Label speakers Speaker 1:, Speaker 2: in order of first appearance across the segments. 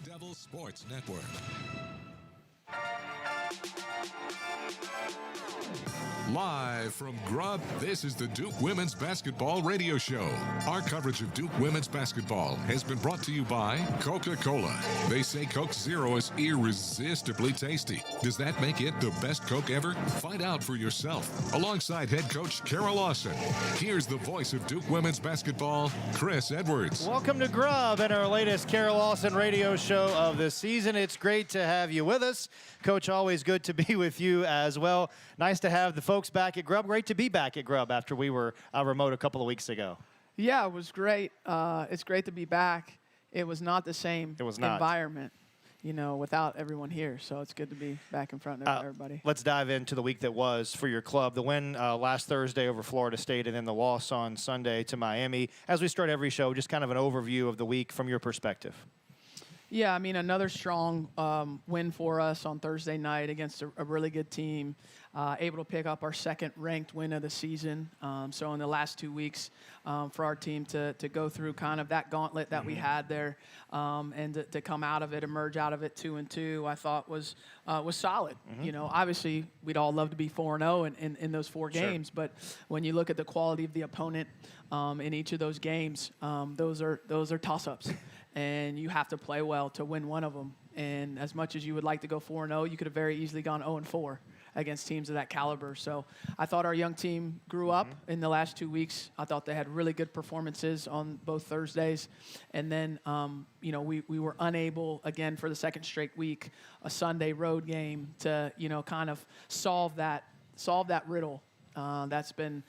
Speaker 1: Devil Sports Network. Live from GRUB, this is the Duke Women's Basketball Radio Show. Our coverage of Duke Women's Basketball has been brought to you by Coca-Cola. They say Coke Zero is irresistibly tasty. Does that make it the best Coke ever? Find out for yourself. Alongside head coach Kara Lawson, here's the voice of Duke Women's Basketball, Chris Edwards.
Speaker 2: Welcome to GRUB and our latest Kara Lawson radio show of the season. It's great to have you with us. Coach, always good to be with you as well. Nice to have the folks back at GRUB. Great to be back at GRUB after we were remote a couple of weeks ago.
Speaker 3: Yeah, it was great. It's great to be back. It was not the same environment, you know, without everyone here. So it's good to be back in front of everybody.
Speaker 2: Let's dive into the week that was for your club. The win last Thursday over Florida State and then the loss on Sunday to Miami. As we start every show, just kind of an overview of the week from your perspective.
Speaker 3: Yeah, I mean, another strong win for us on Thursday night against a really good team. Able to pick up our second-ranked win of the season. So in the last 2 weeks, for our team to go through kind of that gauntlet that we had there, and to come out of it, emerge out of it 2-2, I thought was solid. You know, obviously we'd all love to be 4-0 in those four games, but when you look at the quality of the opponent in each of those games, those are toss-ups. And you have to play well to win one of them. And as much as you would like to go 4-0, you could have very easily gone 0-4 against teams of that caliber. So I thought our young team grew up in the last 2 weeks. I thought they had really good performances on both Thursdays. And then, you know, we were unable, again, for the second straight week, a Sunday road game to, you know, kind of solve that riddle that's been,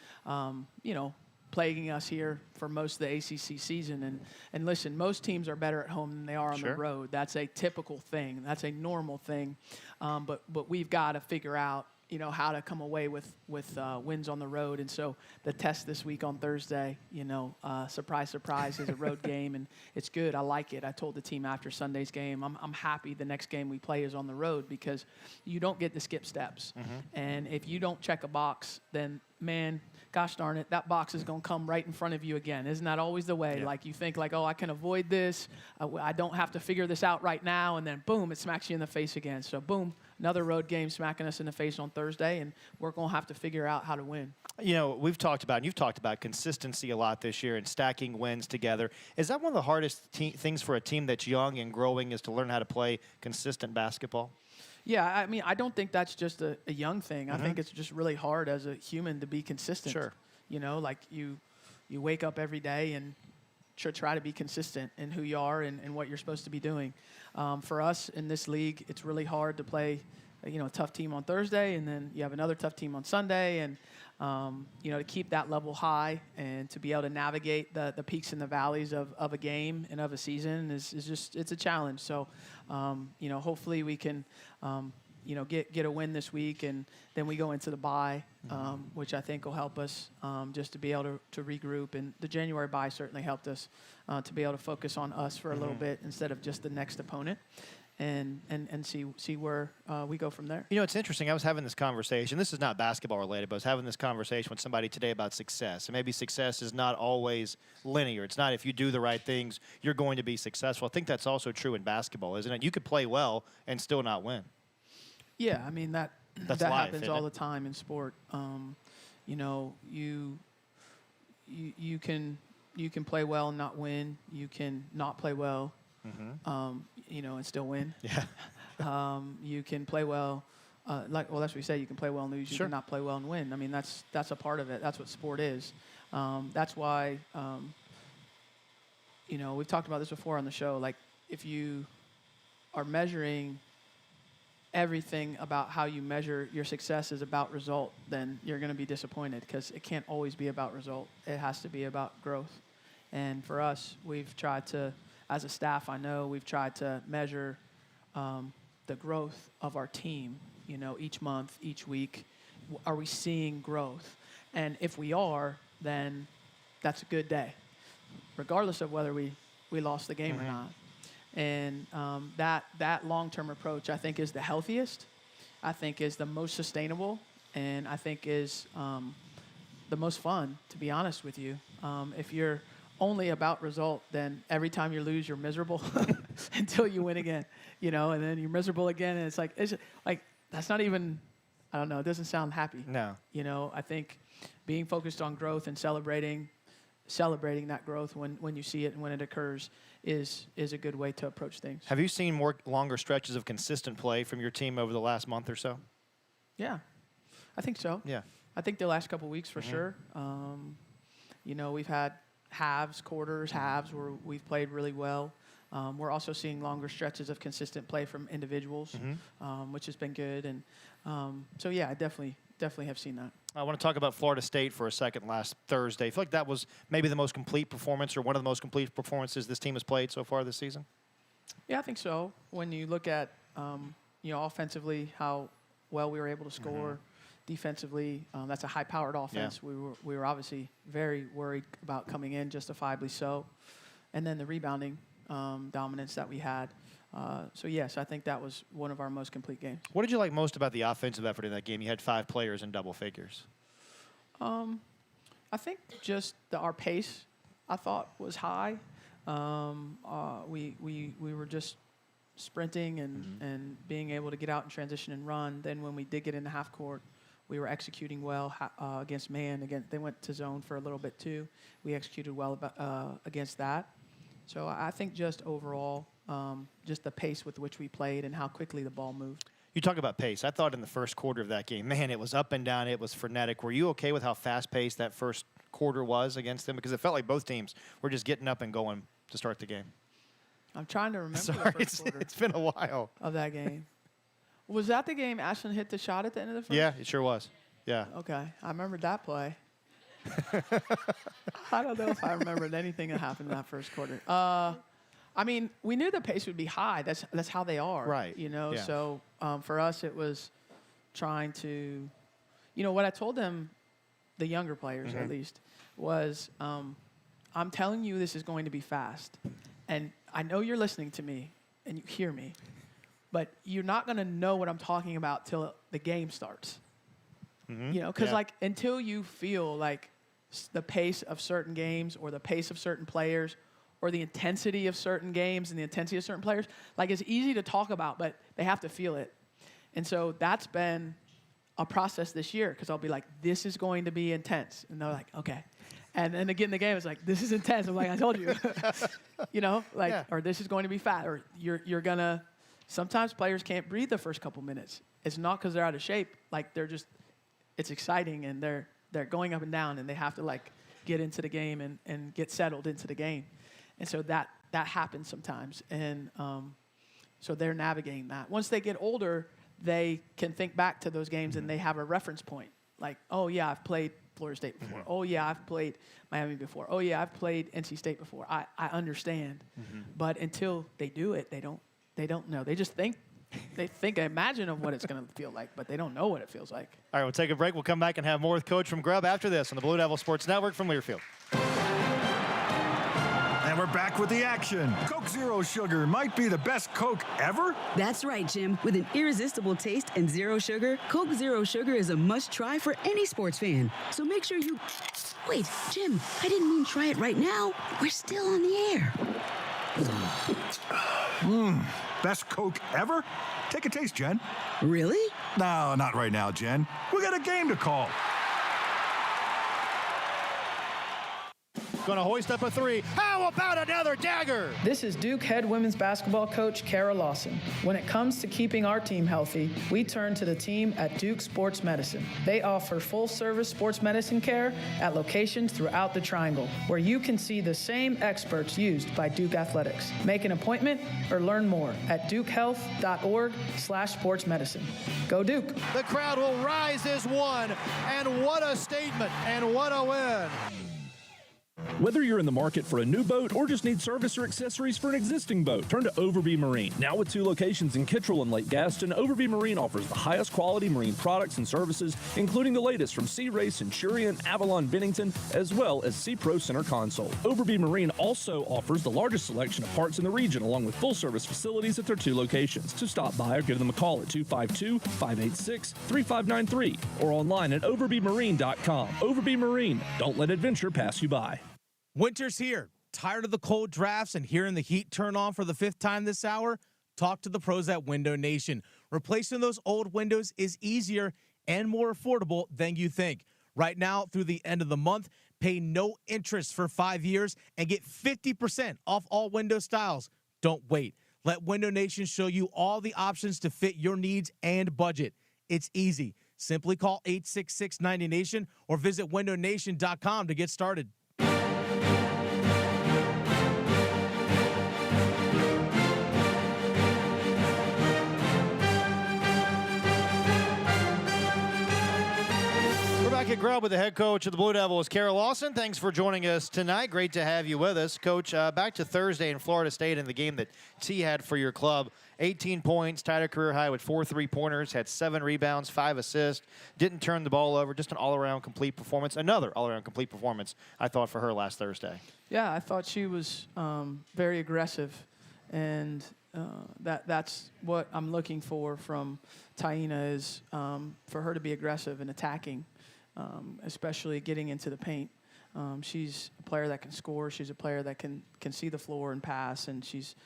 Speaker 3: you know, plaguing us here for most of the ACC season. And listen, most teams are better at home than they are on the road. That's a typical thing. That's a normal thing. But we've got to figure out, you know, how to come away with wins on the road. And so the test this week on Thursday, you know, surprise, surprise, is a road game, and it's good. I like it. I told the team after Sunday's game, I'm happy the next game we play is on the road because you don't get to skip steps. And if you don't check a box, then, man, gosh darn it, that box is going to come right in front of you again. Isn't that always the way? Yeah. Like you think like, oh, I can avoid this. I don't have to figure this out right now. And then, boom, it smacks you in the face again. So, boom, another road game smacking us in the face on Thursday, and we're going to have to figure out how to win.
Speaker 2: You know, we've talked about, and you've talked about consistency a lot this year and stacking wins together. Is that one of the hardest things for a team that's young and growing is to learn how to play consistent basketball?
Speaker 3: Yeah, I mean, I don't think that's just a young thing. I think it's just really hard as a human to be consistent.
Speaker 2: Sure.
Speaker 3: You know, like you wake up every day and try to be consistent in who you are and what you're supposed to be doing. For us in this league, it's really hard to play, you know, a tough team on Thursday, and then you have another tough team on Sunday, and you know, to keep that level high and to be able to navigate the peaks and the valleys of a game and of a season is just, it's a challenge. So, you know, hopefully we can, you know, get a win this week, and then we go into the bye, which I think will help us just to be able to regroup. And the January bye certainly helped us to be able to focus on us for a little bit instead of just the next opponent. And see where we go from there.
Speaker 2: You know, it's interesting. I was having this conversation. This is not basketball related, but I was having this conversation with somebody today about success. And maybe success is not always linear. It's not if you do the right things, you're going to be successful. I think that's also true in basketball, isn't it? You could play well and still not win.
Speaker 3: Yeah, I mean, that
Speaker 2: life,
Speaker 3: happens all the time in sport. You know, you can play well and not win. You can not play well. You know, and still win.
Speaker 2: Yeah.
Speaker 3: You can play well, that's what we say. You can play well and lose. You can not play well and win. I mean, that's a part of it. That's what sport is. That's why, you know, we've talked about this before on the show. Like, if you are measuring everything about how you measure your success is about result, then you're going to be disappointed because it can't always be about result. It has to be about growth. And for us, we've tried to, as a staff, I know we've tried to measure the growth of our team, you know, each month, each week. Are we seeing growth? And if we are, then that's a good day, regardless of whether we lost the game or not. And that long-term approach, I think, is the healthiest, I think is the most sustainable, and I think is the most fun, to be honest with you. If you're only about result, then every time you lose, you're miserable. until you win again, and then you're miserable again. And it's like that's not even, I don't know, it doesn't sound happy.
Speaker 2: No.
Speaker 3: I think being focused on growth and celebrating that growth when you see it and when it occurs is a good way to approach things.
Speaker 2: Have you seen more longer stretches of consistent play from your team over the last month or so?
Speaker 3: Yeah, I think so.
Speaker 2: Yeah.
Speaker 3: I think the last couple of weeks for sure. We've had halves where we've played really well. We're also seeing longer stretches of consistent play from individuals, which has been good. And so, yeah, I definitely have seen that.
Speaker 2: I want to talk about Florida State for a second last Thursday. I feel like that was maybe the most complete performance or one of the most complete performances this team has played so far this season.
Speaker 3: Yeah, I think so. When you look at, offensively, how well we were able to score, defensively, that's a high-powered offense.
Speaker 2: Yeah.
Speaker 3: We were obviously very worried about coming in, justifiably so. And then the rebounding dominance that we had. So, yes, I think that was one of our most complete games.
Speaker 2: What did you like most about the offensive effort in that game? You had 5 players in double figures.
Speaker 3: I think just our pace, I thought, was high. We were just sprinting and being able to get out and transition and run. Then when we did get into half court, we were executing well against man. Again, they went to zone for a little bit too. We executed well against that. So I think just overall, just the pace with which we played and how quickly the ball moved.
Speaker 2: You talk about pace. I thought in the first quarter of that game, man, it was up and down. It was frenetic. Were you okay with how fast-paced that first quarter was against them? Because it felt like both teams were just getting up and going to start the game.
Speaker 3: I'm trying to remember
Speaker 2: Sorry,
Speaker 3: the first quarter
Speaker 2: it's been a while.
Speaker 3: of that game. Was that the game Ashland hit the shot at the end of the first?
Speaker 2: Yeah, it sure was. Yeah.
Speaker 3: Okay, I remembered that play. I don't know if I remembered anything that happened in that first quarter. I mean, we knew the pace would be high. That's how they are.
Speaker 2: Right.
Speaker 3: Yeah.
Speaker 2: So
Speaker 3: for us, it was trying to, what I told them, the younger players at least, was I'm telling you this is going to be fast. And I know you're listening to me and you hear me, but you're not going to know what I'm talking about till the game starts. Because until you feel like the pace of certain games or the pace of certain players or the intensity of certain games and the intensity of certain players, it's easy to talk about, but they have to feel it. And so that's been a process this year because I'll be like, this is going to be intense. And they're like, okay. And then again, the game is like, this is intense. I'm like, I told you, or this is going to be fat, or you're going to, sometimes players can't breathe the first couple minutes. It's not because they're out of shape. It's exciting and they're going up and down and they have to get into the game and get settled into the game. And so that happens sometimes. And so they're navigating that. Once they get older, they can think back to those games and they have a reference point. Like, oh, yeah, I've played Florida State before. Oh, yeah, I've played Miami before. Oh, yeah, I've played NC State before. I understand. But until they do it, they don't know. They just think. They imagine of what it's going to feel like, but they don't know what it feels like.
Speaker 2: All right, we'll take a break. We'll come back and have more with Coach from GRUB after this on the Blue Devil Sports Network from Learfield.
Speaker 4: And we're back with the action. Coke Zero Sugar might be the best Coke ever.
Speaker 5: That's right, Jim. With an irresistible taste and zero sugar, Coke Zero Sugar is a must-try for any sports fan. So make sure you... Wait, Jim, I didn't mean try it right now. We're still on the air.
Speaker 4: Best Coke ever? Take a taste, Jen.
Speaker 5: Really?
Speaker 4: No, not right now, Jen. We got a game to call.
Speaker 2: Going to hoist up a 3. How about another dagger?
Speaker 6: This is Duke head women's basketball coach Kara Lawson. When it comes to keeping our team healthy, we turn to the team at Duke Sports Medicine. They offer full-service sports medicine care at locations throughout the Triangle, where you can see the same experts used by Duke Athletics. Make an appointment or learn more at dukehealth.org/sportsmedicine. Go Duke.
Speaker 2: The crowd will rise as one, and what a statement, and what a win.
Speaker 7: Whether you're in the market for a new boat or just need service or accessories for an existing boat, turn to Overby Marine. Now with 2 locations in Kittrell and Lake Gaston, Overby Marine offers the highest quality marine products and services, including the latest from Sea Ray, Centurion, Avalon, Bennington, as well as Sea Pro Center Console. Overby Marine also offers the largest selection of parts in the region, along with full-service facilities at their 2 locations. So stop by or give them a call at 252-586-3593 or online at overbymarine.com. Overby Marine. Don't let adventure pass you by.
Speaker 8: Winter's here, Tired of the cold drafts and hearing the heat turn on for the 5th time this hour? Talk to the pros at Window Nation. Replacing those old windows is easier and more affordable than you think. Right now, through the end of the month, pay no interest for 5 years and get 50% off all window styles. Don't wait. Let Window Nation show you all the options to fit your needs and budget. It's easy. Simply call 866-90-NATION or visit windownation.com to get started.
Speaker 2: Back at GRUB with the head coach of the Blue Devils, Kara Lawson. Thanks for joining us tonight. Great to have you with us. Coach, back to Thursday in Florida State in the game that T had for your club. 18 points, tied a career high with 4 3-pointers, had 7 rebounds, 5 assists, didn't turn the ball over, just an all-around complete performance. Another all-around complete performance, I thought, for her last Thursday.
Speaker 3: Yeah, I thought she was very aggressive, and that's what I'm looking for from Taina is for her to be aggressive and attacking. Especially getting into the paint. She's a player that can score. She's a player that can see the floor and pass, and she's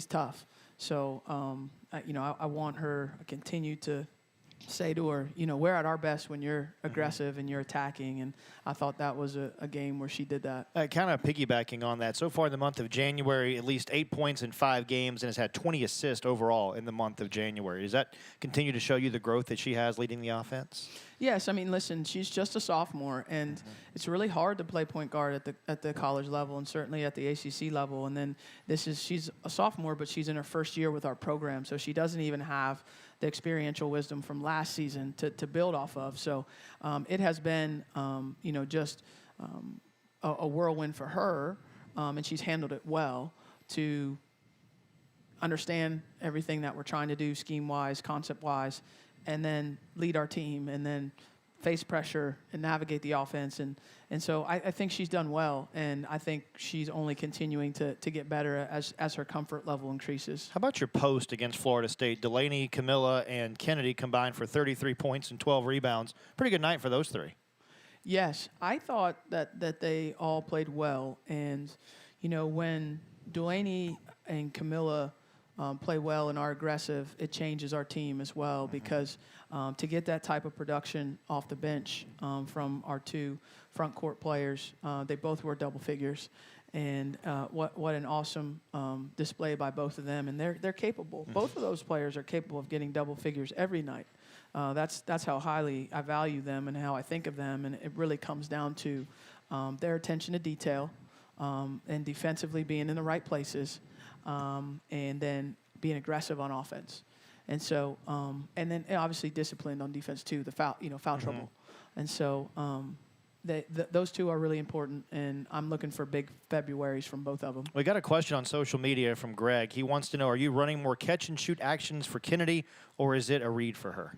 Speaker 3: tough. So, I want her to continue to say to her, we're at our best when you're aggressive and you're attacking, and I thought that was a game where she did that.
Speaker 2: Kind of piggybacking on that, so far in the month of January, at least 8 points in 5 games, and has had 20 assists overall in the month of January. Does that continue to show you the growth that she has leading the offense?
Speaker 3: Yes, I mean, listen, she's just a sophomore, and it's really hard to play point guard at the college level and certainly at the ACC level. And then she's a sophomore, but she's in her first year with our program, so she doesn't even have the experiential wisdom from last season to build off of. So it has been, just a whirlwind for her, and she's handled it well to understand everything that we're trying to do scheme-wise, concept-wise, and then lead our team, and then face pressure and navigate the offense. And so I think she's done well, and I think she's only continuing to get better as her comfort level increases.
Speaker 2: How about your post against Florida State? Delaney, Camilla, and Kennedy combined for 33 points and 12 rebounds. Pretty good night for those 3.
Speaker 3: Yes, I thought that they all played well. And, when Delaney and Camilla play well and are aggressive, it changes our team as well, because to get that type of production off the bench from our 2 front court players, they both were double figures, and what an awesome display by both of them. And they're capable. Both of those players are capable of getting double figures every night. That's how highly I value them and how I think of them, and it really comes down to their attention to detail and defensively being in the right places. And then being aggressive on offense. And so, and then obviously disciplined on defense too, the foul trouble. And so those 2 are really important, and I'm looking for big Februarys from both of them.
Speaker 2: We got a question on social media from Greg. He wants to know, are you running more catch-and-shoot actions for Kennedy, or is it a read for her?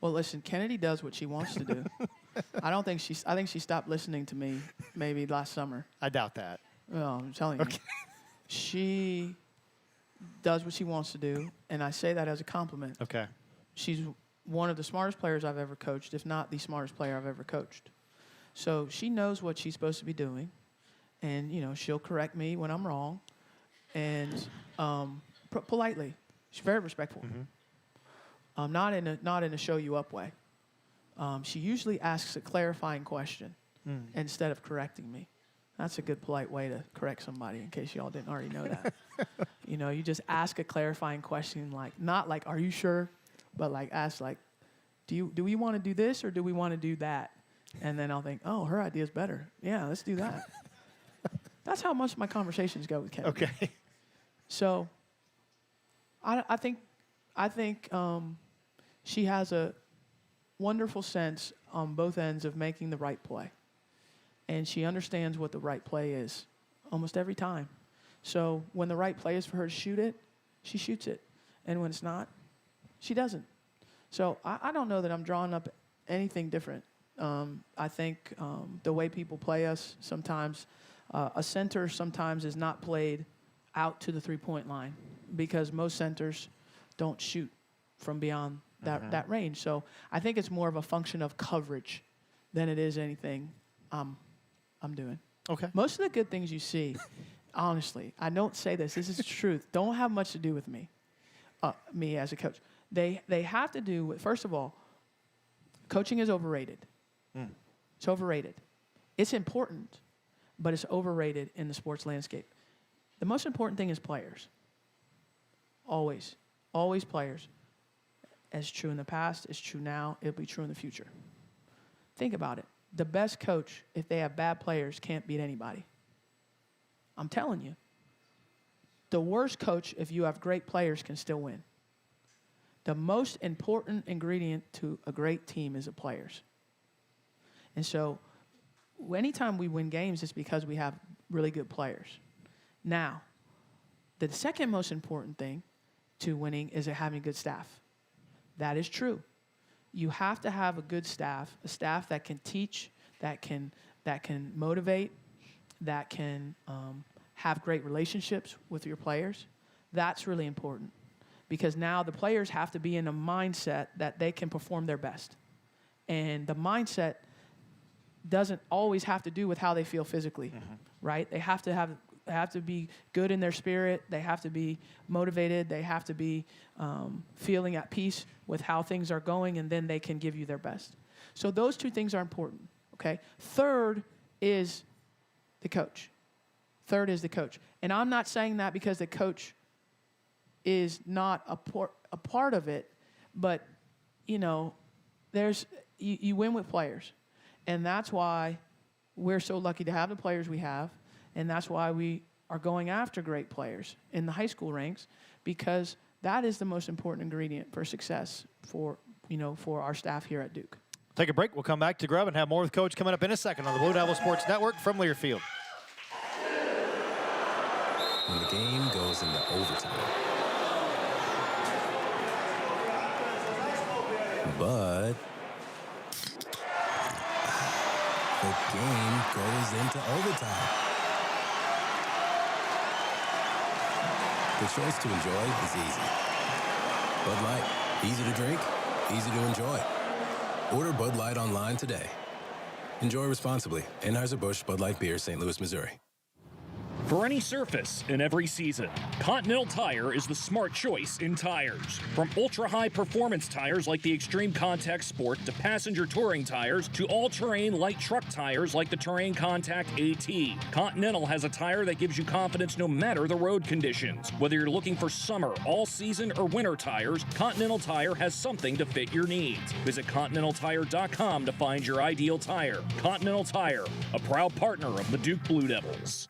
Speaker 3: Well, listen, Kennedy does what she wants to do. I think she stopped listening to me maybe last summer.
Speaker 2: I doubt that.
Speaker 3: Well, I'm telling you.
Speaker 2: Okay.
Speaker 3: She does what she wants to do, and I say that as a compliment.
Speaker 2: Okay.
Speaker 3: She's one of the smartest players I've ever coached, if not the smartest player I've ever coached. So she knows what she's supposed to be doing, and, she'll correct me when I'm wrong, and politely. She's very respectful. Not in a show you up way. She usually asks a clarifying question instead of correcting me. That's a good, polite way to correct somebody, in case y'all didn't already know that. You just ask a clarifying question, not like, are you sure? But ask do we want to do this or do we want to do that? And then I'll think, oh, her idea's better. Yeah, let's do that. That's how much my conversations go with Kevin.
Speaker 2: Okay.
Speaker 3: So I think she has a wonderful sense on both ends of making the right play. And she understands what the right play is almost every time. So when the right play is for her to shoot it, she shoots it. And when it's not, she doesn't. So I don't know that I'm drawing up anything different. I think the way people play us sometimes, a center sometimes is not played out to the three-point line because most centers don't shoot from beyond that range. So I think it's more of a function of coverage than it is anything I'm doing.
Speaker 2: Okay.
Speaker 3: Most of the good things you see, honestly, I don't say this. This is the truth. Don't have much to do with me, me as a coach. They have to do with, first of all, coaching is overrated. It's overrated. It's important, but it's overrated in the sports landscape. The most important thing is players. Always. Always players. As true in the past, it's true now, it'll be true in the future. Think about it. The best coach, if they have bad players, can't beat anybody. I'm telling you. The worst coach, if you have great players, can still win. The most important ingredient to a great team is the players. And so anytime we win games, it's because we have really good players. Now, the second most important thing to winning is having a good staff. That is true. You have to have a good staff, a staff that can teach, that can motivate, that can have great relationships with your players. That's really important because now the players have to be in a mindset that they can perform their best. And the mindset doesn't always have to do with how they feel physically, right? They have to be good in their spirit. They have to be motivated. They have to be feeling at peace with how things are going, and then they can give you their best. So those two things are important, okay? Third is the coach. Third is the coach. And I'm not saying that because the coach is not a part of it, but, you know, you win with players. And that's why we're so lucky to have the players we have. And that's why we are going after great players in the high school ranks, because that is the most important ingredient for success for our staff here at Duke.
Speaker 2: Take a break. We'll come back to Grub and have more with Coach coming up in a second on the Blue Devil Sports Network from Learfield.
Speaker 9: When the game goes into overtime. But the game goes into overtime. The choice to enjoy is easy. Bud Light, easy to drink, easy to enjoy. Order Bud Light online today. Enjoy responsibly. Anheuser-Busch Bud Light Beer, St. Louis, Missouri.
Speaker 10: For any surface in every season, Continental Tire is the smart choice in tires. From ultra-high performance tires like the Extreme Contact Sport to passenger touring tires to all-terrain light truck tires like the Terrain Contact AT, Continental has a tire that gives you confidence no matter the road conditions. Whether you're looking for summer, all-season, or winter tires, Continental Tire has something to fit your needs. Visit ContinentalTire.com to find your ideal tire. Continental Tire, a proud partner of the Duke Blue Devils.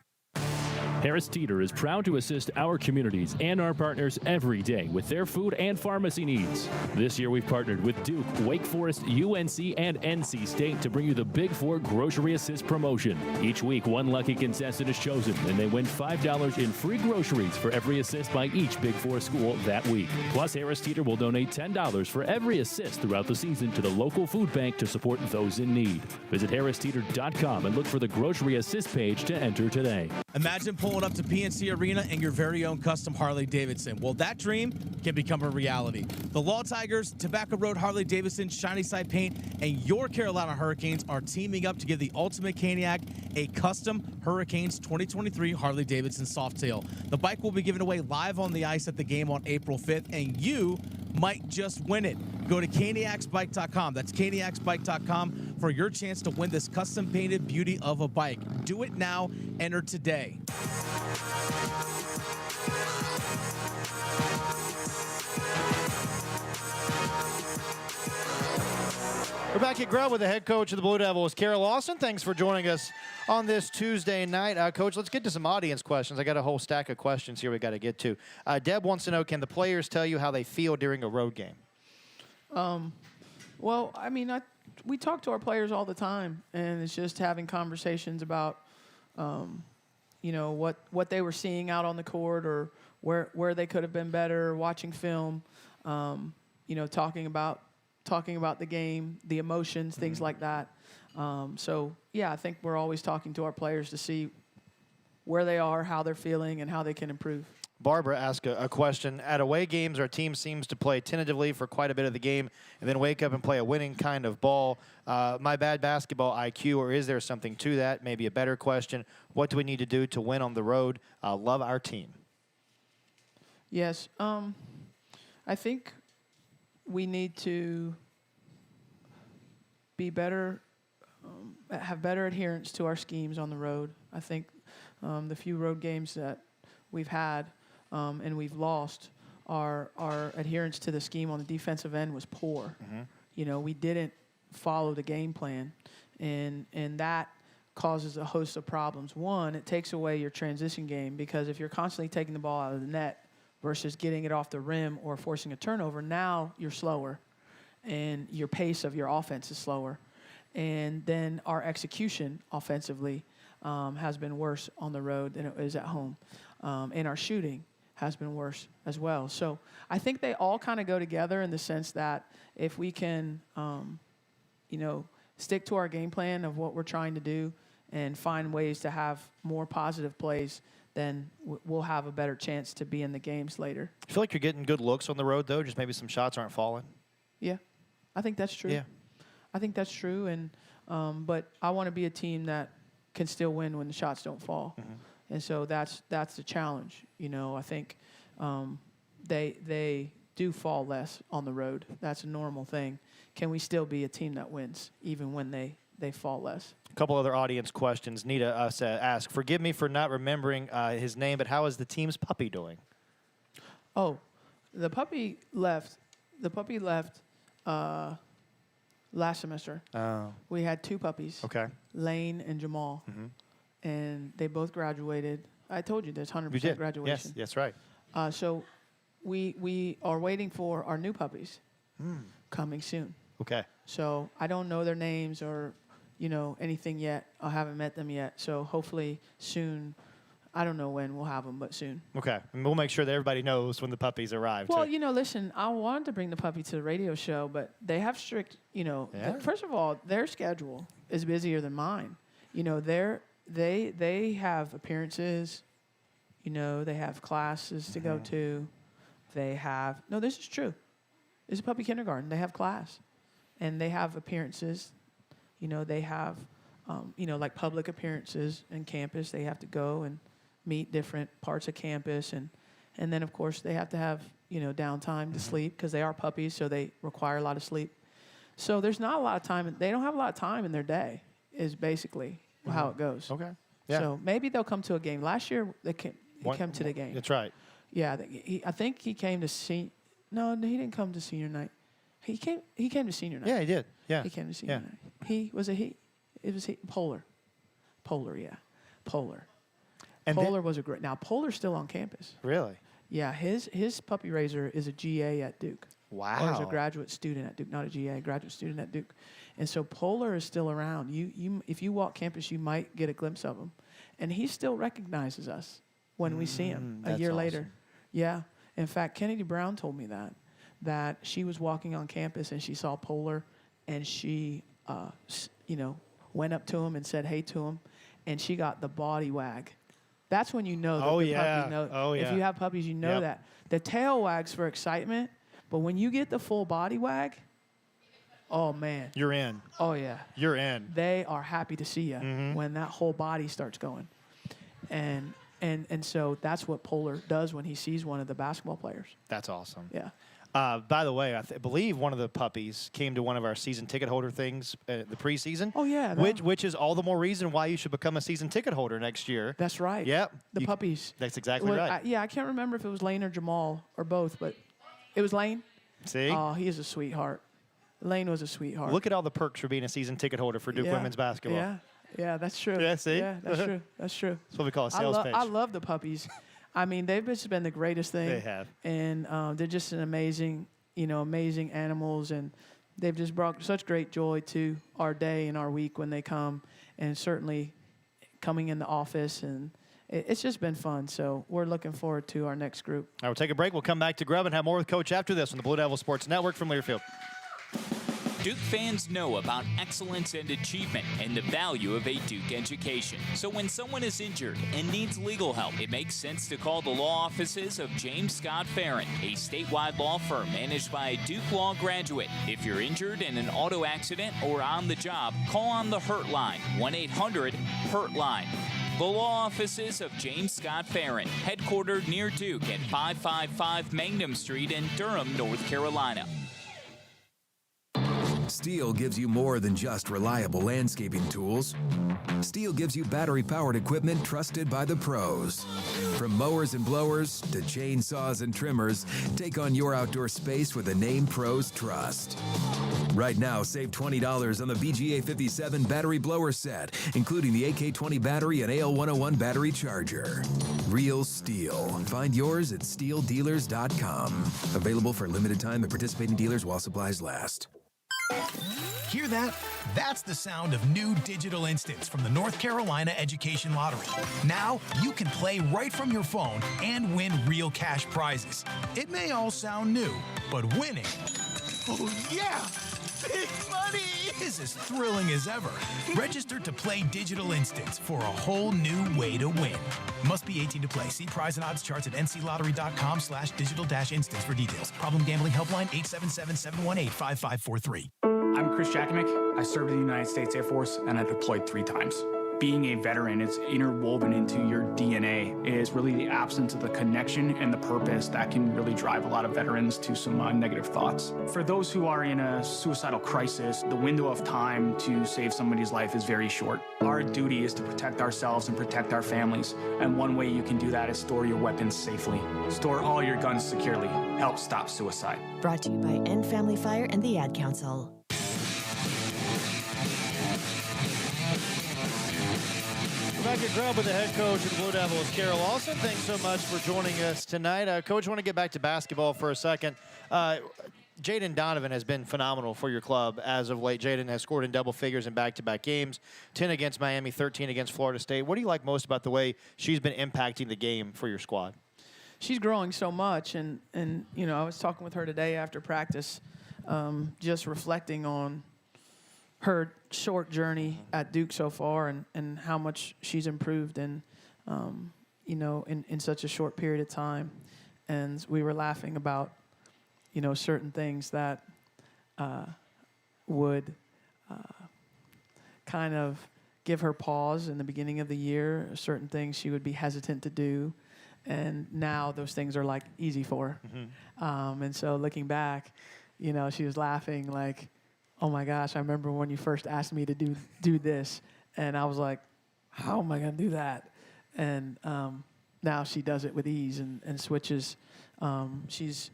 Speaker 7: Harris Teeter is proud to assist our communities and our partners every day with their food and pharmacy needs. This year, we've partnered with Duke, Wake Forest, UNC, and NC State to bring you the Big Four Grocery Assist promotion. Each week, one lucky contestant is chosen, and they win $5 in free groceries for every assist by each Big Four school that week. Plus, Harris Teeter will donate $10 for every assist throughout the season to the local food bank to support those in need. Visit HarrisTeeter.com and look for the Grocery Assist page to enter today.
Speaker 8: Imagine pulling up to PNC Arena and your very own custom Harley-Davidson. Well, that dream can become a reality. The Law Tigers, Tobacco Road Harley-Davidson, Shiny Side Paint, and your Carolina Hurricanes are teaming up to give the Ultimate Caniac a custom Hurricanes 2023 Harley-Davidson Softail. The bike will be given away live on the ice at the game on April 5th, and you might just win it. Go to caniacsbike.com. That's caniacsbike.com for your chance to win this custom painted beauty of a bike. Do it now. Enter today.
Speaker 2: We're back at Grub with the head coach of the Blue Devils, Kara Lawson. Thanks for joining us on this Tuesday night. Coach, let's get to some audience questions. I got a whole stack of questions here we got to get to. Deb wants to know, can the players tell you how they feel during a road game?
Speaker 3: Well, I mean, we talk to our players all the time, and it's just having conversations about, what they were seeing out on the court or where they could have been better, watching film, talking about the game, the emotions, things like that. I think we're always talking to our players to see where they are, how they're feeling, and how they can improve.
Speaker 2: Barbara asked a question. At away games, our team seems to play tentatively for quite a bit of the game and then wake up and play a winning kind of ball. My bad basketball IQ, or is there something to that? Maybe a better question. What do we need to do to win on the road? Love our team.
Speaker 3: Yes. I think we need to be better, have better adherence to our schemes on the road. I think the few road games that we've had and we've lost, our adherence to the scheme on the defensive end was poor. You know, we didn't follow the game plan, and that causes a host of problems. One, it takes away your transition game, because if you're constantly taking the ball out of the net versus getting it off the rim or forcing a turnover, now you're slower, and your pace of your offense is slower. And then our execution offensively has been worse on the road than it is at home. And our shooting has been worse as well. So I think they all kind of go together in the sense that if we can, you know, stick to our game plan of what we're trying to do and find ways to have more positive plays, then we'll have a better chance to be in the games later.
Speaker 2: I feel like you're getting good looks on the road, though, just maybe some shots aren't falling.
Speaker 3: Yeah, I think that's true.
Speaker 2: Yeah.
Speaker 3: I think that's true, and but I want to be a team that can still win when the shots don't fall. And so that's the challenge. You know, I think they do fall less on the road. That's a normal thing. Can we still be a team that wins even when they fall less?
Speaker 2: A couple other audience questions. Nita asked, forgive me for not remembering his name, but how is the team's puppy doing?
Speaker 3: Oh, the puppy left. The puppy left last semester.
Speaker 2: Oh.
Speaker 3: We had 2 puppies.
Speaker 2: Okay.
Speaker 3: Lane and Jamal. And they both graduated. I told you there's 100% graduation.
Speaker 2: Yes, right.
Speaker 3: So we are waiting for our new puppies coming soon.
Speaker 2: Okay.
Speaker 3: So I don't know their names or, you know, anything yet. I haven't met them yet. So hopefully soon. I don't know when we'll have them, but soon.
Speaker 2: Okay. And we'll make sure that everybody knows when the puppies arrive.
Speaker 3: Well, you know, listen, I wanted to bring the puppy to the radio show, but they have strict, you know, first of all, their schedule is busier than mine. You know, they have appearances, you know, they have classes to go to. They have, no, this is true. It's a puppy kindergarten. They have class, and they have appearances. You know, they have, you know, like public appearances in campus. They have to go and meet different parts of campus, and then, of course, they have to have, you know, downtime to sleep because they are puppies, so they require a lot of sleep. So there's not a lot of time. They don't have a lot of time in their day is basically how it goes.
Speaker 2: Okay. Yeah.
Speaker 3: So maybe they'll come to a game. Last year, he came to the game.
Speaker 2: That's right.
Speaker 3: Yeah, I think he came to No, he didn't come to senior night. He came to senior night.
Speaker 2: Yeah, he did. Yeah.
Speaker 3: He came to senior night. It was Polar. Polar, yeah. Polar.
Speaker 2: And
Speaker 3: Polar was a great. Now Polar's still on campus.
Speaker 2: Really?
Speaker 3: Yeah, his puppy raiser is a GA at Duke.
Speaker 2: Wow.
Speaker 3: Or is a graduate student at Duke, not a GA, graduate student at Duke. And so Polar is still around. If you walk campus, you might get a glimpse of him. And he still recognizes us when we see him a year later. Yeah. In fact, Kennedy Brown told me that she was walking on campus and she saw Polar, and she, you know, went up to him and said hey to him, and she got the body wag. That's when you know that the puppy knows.
Speaker 2: Oh, yeah.
Speaker 3: If you have puppies, you know that. The tail wags for excitement, but when you get the full body wag, oh, man.
Speaker 2: You're in.
Speaker 3: Oh, yeah.
Speaker 2: You're in.
Speaker 3: They are happy to see you when that whole body starts going. And so that's what Polar does when he sees one of the basketball players.
Speaker 2: That's awesome.
Speaker 3: Yeah.
Speaker 2: By the way, I believe one of the puppies came to one of our season ticket holder things, the preseason.
Speaker 3: Oh, yeah.
Speaker 2: Which is all the more reason why you should become a season ticket holder next year.
Speaker 3: That's right.
Speaker 2: Yep.
Speaker 3: The puppies.
Speaker 2: That's exactly right.
Speaker 3: I can't remember if it was Lane or Jamal or both, but it was Lane.
Speaker 2: See?
Speaker 3: Oh, he is a sweetheart. Lane was a sweetheart.
Speaker 2: Look at all the perks for being a season ticket holder for Duke women's basketball.
Speaker 3: Yeah, that's true.
Speaker 2: Yeah, see?
Speaker 3: Yeah, that's true. That's true.
Speaker 2: That's what we call a sales pitch.
Speaker 3: I love the puppies. I mean, they've just been the greatest thing.
Speaker 2: They have.
Speaker 3: And they're just an amazing animals, and they've just brought such great joy to our day and our week when they come, and certainly coming in the office, and it's just been fun. So we're looking forward to our next group.
Speaker 2: All right, we'll take a break. We'll come back to GRUB and have more with Coach after this on the Blue Devil Sports Network from Learfield.
Speaker 11: Duke fans know about excellence and achievement and the value of a Duke education. So when someone is injured and needs legal help, it makes sense to call the law offices of James Scott Farron, a statewide law firm managed by a Duke Law graduate. If you're injured in an auto accident or on the job, call on the Hurt Line, 1-800-HURT-LINE. The law offices of James Scott Farron, headquartered near Duke at 555 Mangum Street in Durham, North Carolina.
Speaker 12: Steel gives you more than just reliable landscaping tools. Steel gives you battery-powered equipment trusted by the pros. From mowers and blowers to chainsaws and trimmers, take on your outdoor space with a name pros trust. Right now, save $20 on the BGA 57 battery blower set, including the AK-20 battery and AL101 battery charger. Real Steel. Find yours at steeldealers.com. Available for a limited time at participating dealers while supplies last.
Speaker 13: Hear that? That's the sound of new digital instants from the North Carolina Education Lottery. Now, you can play right from your phone and win real cash prizes. It may all sound new, but winning, oh yeah, big money, is as thrilling as ever. Register to play digital instants for a whole new way to win. Must be 18 to play. See prize and odds charts at nclottery.com/digital-instants for details. Problem gambling helpline 877-718-5543.
Speaker 14: I'm Chris Jakovic. I served in the United States Air Force and I deployed 3 times. Being a veteran, it's interwoven into your DNA. It is really the absence of the connection and the purpose that can really drive a lot of veterans to some negative thoughts. For those who are in a suicidal crisis, the window of time to save somebody's life is very short. Our duty is to protect ourselves and protect our families. And one way you can do that is store your weapons safely. Store all your guns securely. Help stop suicide.
Speaker 15: Brought to you by End Family Fire and the Ad Council.
Speaker 2: We're back at GRUB with the head coach of the Blue Devils, Kara Lawson. Thanks so much for joining us tonight. Coach, I want to get back to basketball for a second. Jaden Donovan has been phenomenal for your club as of late. Jaden has scored in double figures in back-to-back games, 10 against Miami, 13 against Florida State. What do you like most about the way she's been impacting the game for your squad?
Speaker 3: She's growing so much, and you know, I was talking with her today after practice, just reflecting on her short journey at Duke so far and how much she's improved in such a short period of time. And we were laughing about, certain things that would kind of give her pause in the beginning of the year, certain things she would be hesitant to do. And now those things are like easy for her. Mm-hmm. And so looking back, she was laughing like, oh my gosh, I remember when you first asked me to do this. And I was like, how am I going to do that? And now she does it with ease and switches. She's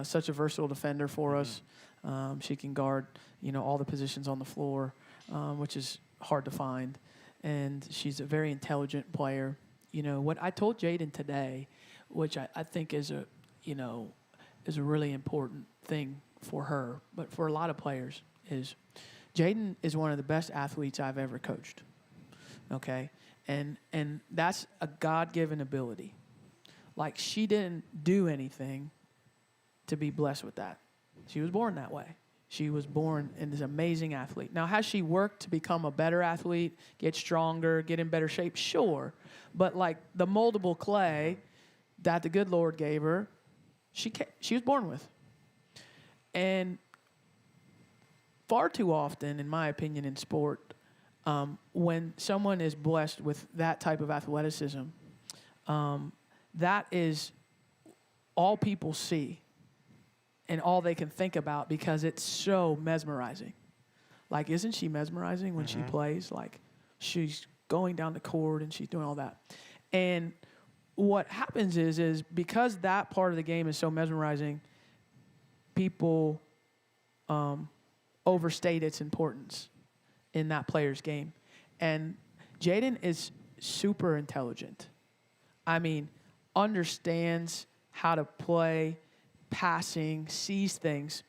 Speaker 3: such a versatile defender for us. She can guard, all the positions on the floor, which is hard to find. And she's a very intelligent player. What I told Jaden today, which I think is a really important thing for her, but for a lot of players, is Jaden is one of the best athletes I've ever coached. Okay? And that's a God-given ability. Like, she didn't do anything to be blessed with that. She was born that way. She was born in this amazing athlete. Now, has she worked to become a better athlete, get stronger, get in better shape? Sure. But like the moldable clay that the good Lord gave her, she was born with. And far too often, in my opinion, in sport, when someone is blessed with that type of athleticism, that is all people see and all they can think about because it's so mesmerizing. Like, isn't she mesmerizing when she plays? Like, she's going down the court and she's doing all that. And what happens is because that part of the game is so mesmerizing, people overstate its importance in that player's game. And Jaden is super intelligent. I mean, understands how to play, passing, sees things.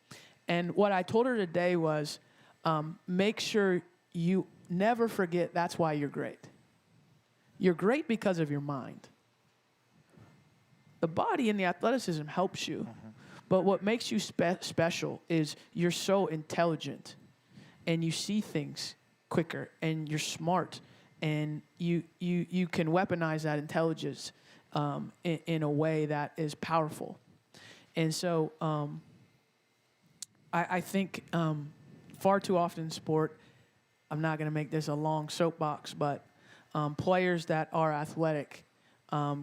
Speaker 3: And what I told her today was, make sure you never forget that's why you're great. You're great because of your mind. The body and the athleticism helps you. But what makes you special is you're so intelligent, and you see things quicker, and you're smart, and you can weaponize that intelligence in a way that is powerful. And so I think far too often in sport, I'm not going to make this a long soapbox, but players that are athletic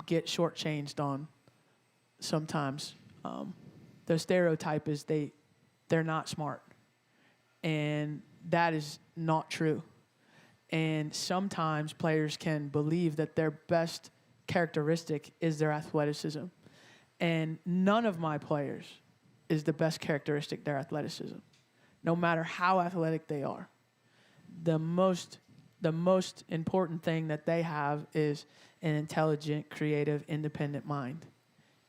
Speaker 3: get shortchanged on sometimes. The stereotype is they're not smart, and that is not true. And sometimes players can believe that their best characteristic is their athleticism. And none of my players is the best characteristic their athleticism, no matter how athletic they are. The most important thing that they have is an intelligent, creative, independent mind.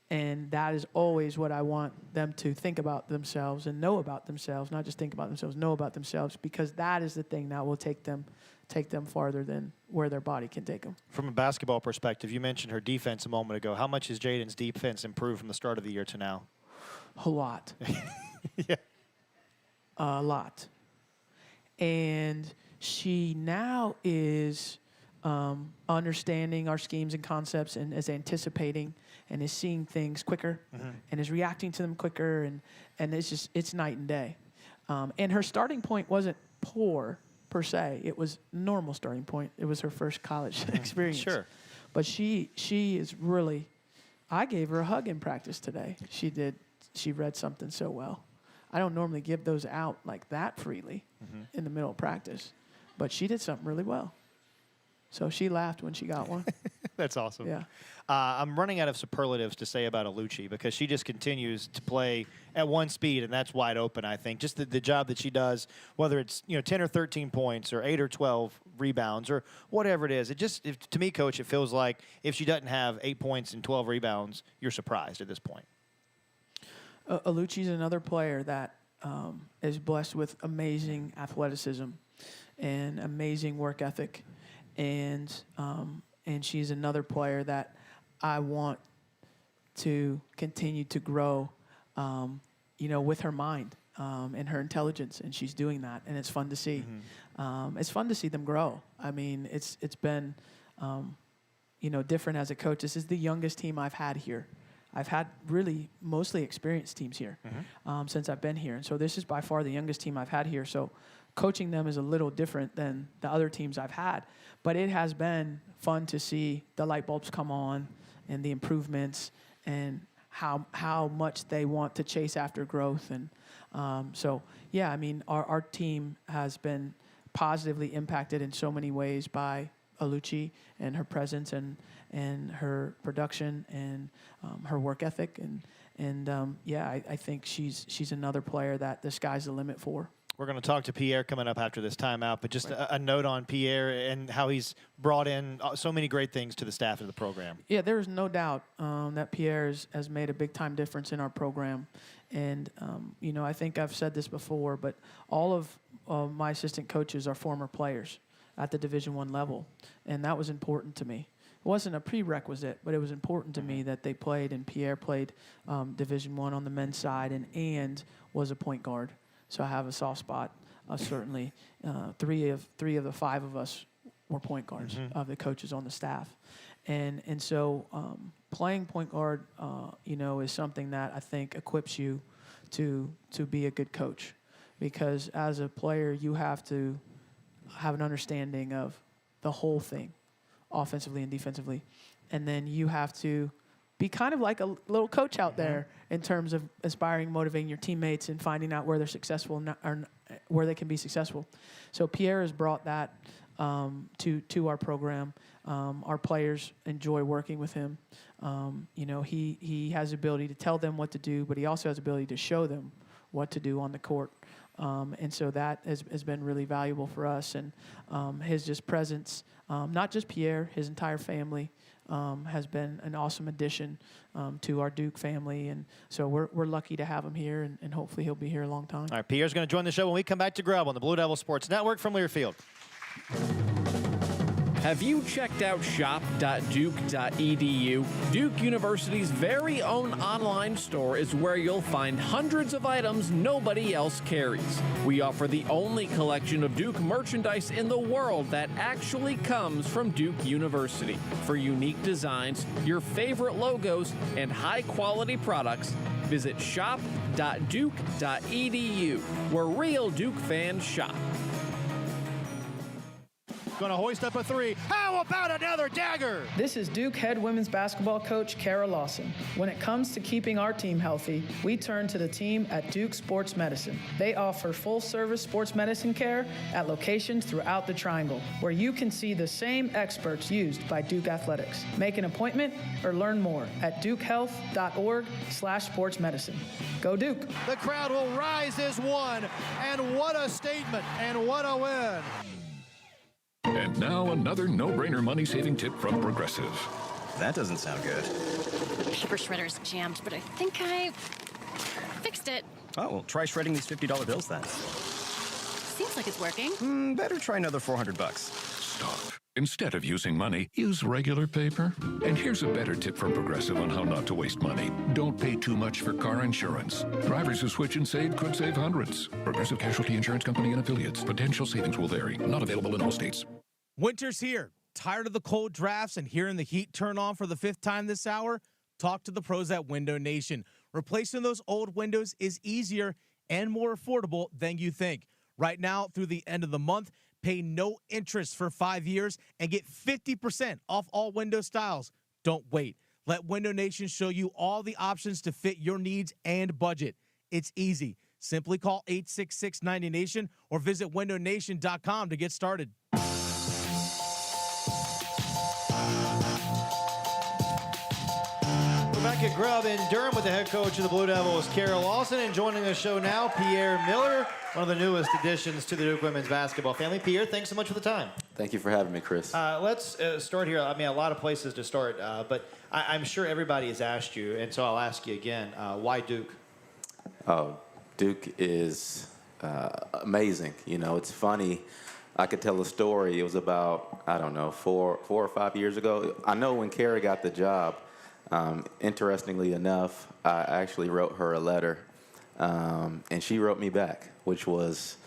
Speaker 3: And that is always what I want them to think about themselves and know about themselves, not just think about themselves, know about themselves, because that is the thing that will take them farther than where their body can take them.
Speaker 2: From a basketball perspective, you mentioned her defense a moment ago. How much has Jaden's defense improved from the start of the year to now?
Speaker 3: A lot.
Speaker 2: Yeah.
Speaker 3: A lot. And she now is understanding our schemes and concepts and is anticipating and is seeing things quicker and is reacting to them quicker. And it's night and day. And her starting point wasn't poor per se. It was normal starting point. It was her first college experience.
Speaker 2: Sure.
Speaker 3: But she is really, I gave her a hug in practice today. She did. She read something so well. I don't normally give those out like that freely in the middle of practice. But she did something really well. So she laughed when she got one.
Speaker 2: That's awesome.
Speaker 3: Yeah.
Speaker 2: I'm running out of superlatives to say about Alucci because she just continues to play at one speed, and that's wide open, I think. Just the job that she does, whether it's 10 or 13 points or 8 or 12 rebounds or whatever it is. To me, Coach, it feels like if she doesn't have 8 points and 12 rebounds, you're surprised at this point.
Speaker 3: Alucci's another player that is blessed with amazing athleticism and amazing work ethic. And she's another player that I want to continue to grow, with her mind and her intelligence, and she's doing that, and it's fun to see. It's fun to see them grow. I mean, it's been, different as a coach. This is the youngest team I've had here. I've had really mostly experienced teams here since I've been here, and so this is by far the youngest team I've had here. So coaching them is a little different than the other teams I've had, but it has been fun to see the light bulbs come on and the improvements and how much they want to chase after growth. And our team has been positively impacted in so many ways by Alucci and her presence and her production and her work ethic. I think she's another player that the sky's the limit for.
Speaker 2: We're going to talk to Pierre coming up after this timeout, but just a note on Pierre and how he's brought in so many great things to the staff of the program.
Speaker 3: Yeah, there's no doubt that Pierre has made a big-time difference in our program. And, I think I've said this before, but all of my assistant coaches are former players at the Division I level, and that was important to me. It wasn't a prerequisite, but it was important to me that they played, and Pierre played Division I on the men's side and was a point guard. So I have a soft spot. Certainly, three of the 5 of us were point guards of the coaches on the staff, and so playing point guard, is something that I think equips you to be a good coach, because as a player you have to have an understanding of the whole thing, offensively and defensively, and then you have to be kind of like a little coach out there in terms of inspiring, motivating your teammates and finding out where they're successful or where they can be successful. So Pierre has brought that to our program. Our players enjoy working with him. He has the ability to tell them what to do, but he also has the ability to show them what to do on the court. And so that has been really valuable for us. And his presence, not just Pierre, his entire family, has been an awesome addition to our Duke family. And so we're lucky to have him here, and hopefully he'll be here a long time.
Speaker 2: All right, Pierre's going to join the show when we come back to GRUB on the Blue Devil Sports Network from Learfield.
Speaker 16: Have you checked out shop.duke.edu? Duke University's very own online store is where you'll find hundreds of items nobody else carries. We offer the only collection of Duke merchandise in the world that actually comes from Duke University. For unique designs, your favorite logos, and high-quality products, visit shop.duke.edu, where real Duke fans shop.
Speaker 2: Going to hoist up a three. How about another dagger?
Speaker 6: This is Duke head women's basketball coach Kara Lawson. When it comes to keeping our team healthy, we turn to the team at Duke Sports Medicine. They offer full-service sports medicine care at locations throughout the Triangle, where you can see the same experts used by Duke Athletics. Make an appointment or learn more at dukehealth.org/sportsmedicine. Go Duke.
Speaker 2: The crowd will rise as one, and what a statement, and what a win.
Speaker 1: And now another no-brainer money-saving tip from Progressive.
Speaker 17: That doesn't sound good.
Speaker 18: Paper shredder's jammed, but I think I fixed it.
Speaker 17: Oh, well, try shredding these $50 bills then.
Speaker 18: Seems like it's working.
Speaker 17: Better try another $400.
Speaker 1: Stop. Instead of using money, use regular paper. And here's a better tip from Progressive on how not to waste money. Don't pay too much for car insurance. Drivers who switch and save could save hundreds. Progressive Casualty Insurance Company and Affiliates. Potential savings will vary. Not available in all states.
Speaker 8: Winter's here. Tired of the cold drafts and hearing the heat turn on for the 5th time this hour? Talk to the pros at Window Nation. Replacing those old windows is easier and more affordable than you think. Right now, through the end of the month, pay no interest for 5 years and get 50% off all window styles. Don't wait. Let Window Nation show you all the options to fit your needs and budget. It's easy. Simply call 866-90-NATION or visit windownation.com to get started.
Speaker 2: We're back at GRUB in Durham with the head coach of the Blue Devils, Kara Lawson, and joining the show now, Pierre Miller, one of the newest additions to the Duke women's basketball family. Pierre, thanks so much for the time.
Speaker 19: Thank you for having me, Chris.
Speaker 2: Let's start here. I mean, a lot of places to start, but I'm sure everybody has asked you, and so I'll ask you again, why Duke?
Speaker 19: Oh, Duke is amazing. You know, it's funny. I could tell a story. It was about, I don't know, four or 5 years ago. I know when Kara got the job, interestingly enough, I actually wrote her a letter, and she wrote me back, which was,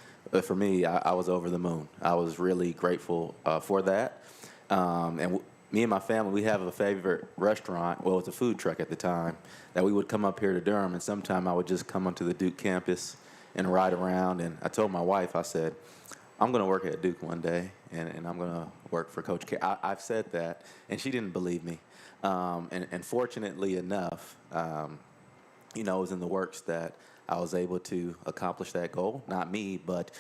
Speaker 19: for me, I was over the moon. I was really grateful for that. Me and my family, we have a favorite restaurant. Well, it was a food truck at the time that we would come up here to Durham, and sometime I would just come onto the Duke campus and ride around. And I told my wife, I said, I'm going to work at Duke one day, and I'm going to work for Coach K. I've said that, and she didn't believe me. And fortunately enough, it was in the works that I was able to accomplish that goal. Not me, but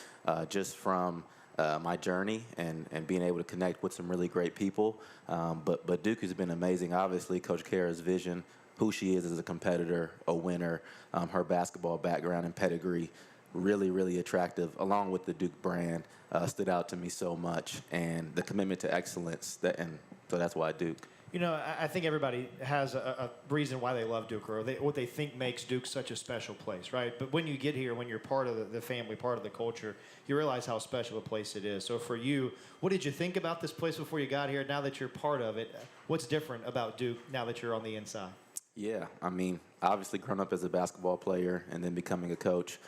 Speaker 19: just from my journey and being able to connect with some really great people. But Duke has been amazing. Obviously, Coach Kara's vision, who she is as a competitor, a winner, her basketball background and pedigree, really, really attractive, along with the Duke brand, stood out to me so much. And the commitment to excellence, so that's why Duke.
Speaker 2: You know, I think everybody has a reason why they love Duke or what they think makes Duke such a special place, right? But when you get here, when you're part of the family, part of the culture, you realize how special a place it is. So for you, what did you think about this place before you got here? Now that you're part of it, what's different about Duke now that you're on the inside?
Speaker 19: Yeah, I mean, obviously growing up as a basketball player and then becoming a coach,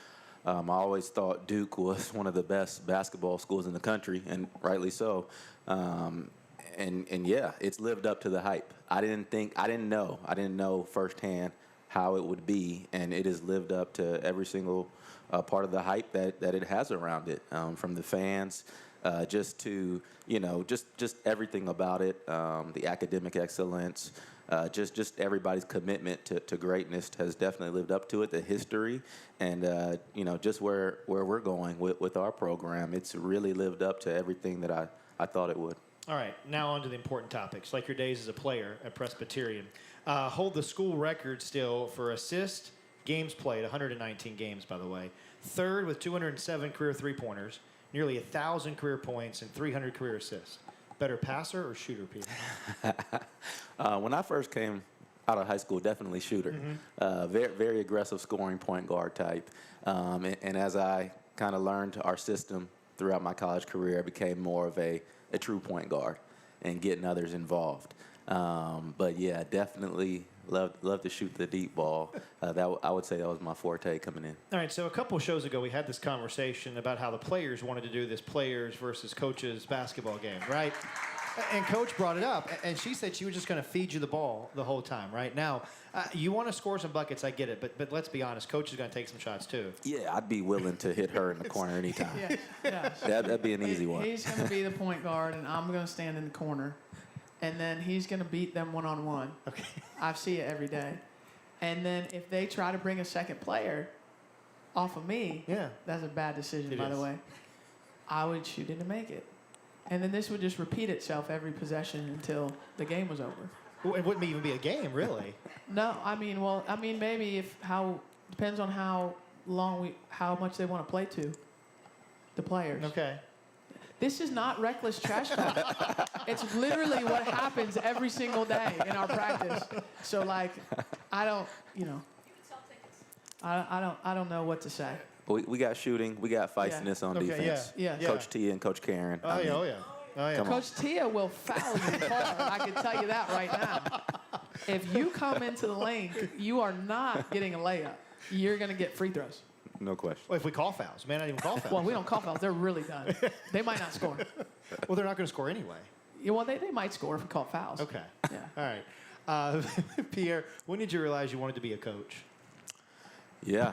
Speaker 19: I always thought Duke was one of the best basketball schools in the country, and rightly so. And yeah, it's lived up to the hype. I didn't know firsthand how it would be, and it has lived up to every single part of the hype that it has around it, from the fans, just to, just everything about it, the academic excellence, just everybody's commitment to greatness has definitely lived up to it, the history, and, just where we're going with our program. It's really lived up to everything that I thought it would.
Speaker 2: All right, now on to the important topics, like your days as a player at Presbyterian. Hold the school record still for assists, games played, 119 games, by the way. Third with 207 career three-pointers, nearly 1,000 career points, and 300 career assists. Better passer or shooter, Peter?
Speaker 19: When I first came out of high school, definitely shooter. Very, very aggressive scoring point guard type. And as I kind of learned our system throughout my college career, I became more of a true point guard. and getting others involved. But yeah, definitely love to shoot the deep ball. I would say that was my forte coming in.
Speaker 2: All right, so a couple of shows ago, we had this conversation about how the players wanted to do this players versus coaches basketball game, right? And Coach brought it up, and she said she was just going to feed you the ball the whole time, right? Now, you want to score some buckets, I get it, but let's be honest, Coach is going to take some shots too.
Speaker 19: Yeah, I'd be willing to hit her in the corner anytime.
Speaker 3: Yeah.
Speaker 19: That'd be an easy one.
Speaker 3: He's going to be the point guard, and I'm going to stand in the corner, and then he's going to beat them one-on-one.
Speaker 2: Okay.
Speaker 3: I see it every day. And then if they try to bring a second player off of me, that's a bad decision, by the way. I would shoot it to make it. And then this would just repeat itself every possession until the game was over.
Speaker 2: Well, it wouldn't even be a game, really.
Speaker 3: No, maybe depends on how much they want to play to, the players.
Speaker 2: Okay.
Speaker 3: This is not reckless trash talk. It's literally what happens every single day in our practice. So I don't know what to say.
Speaker 19: We got shooting. We got feistiness on defense.
Speaker 3: Yeah.
Speaker 19: Coach Tia and Coach Karen.
Speaker 2: Oh, yeah.
Speaker 3: Coach Tia will foul you hard. I can tell you that right now. If you come into the lane, you are not getting a layup. You're going to get free throws.
Speaker 19: No question.
Speaker 2: Well, if we call fouls, may not even call fouls.
Speaker 3: Well, we don't call fouls. They're really done. They might not score.
Speaker 2: Well, they're not going to score anyway.
Speaker 3: Yeah, well, they might score if we call fouls.
Speaker 2: Okay.
Speaker 3: Yeah.
Speaker 2: All right. Pierre, when did you realize you wanted to be a coach?
Speaker 19: Yeah.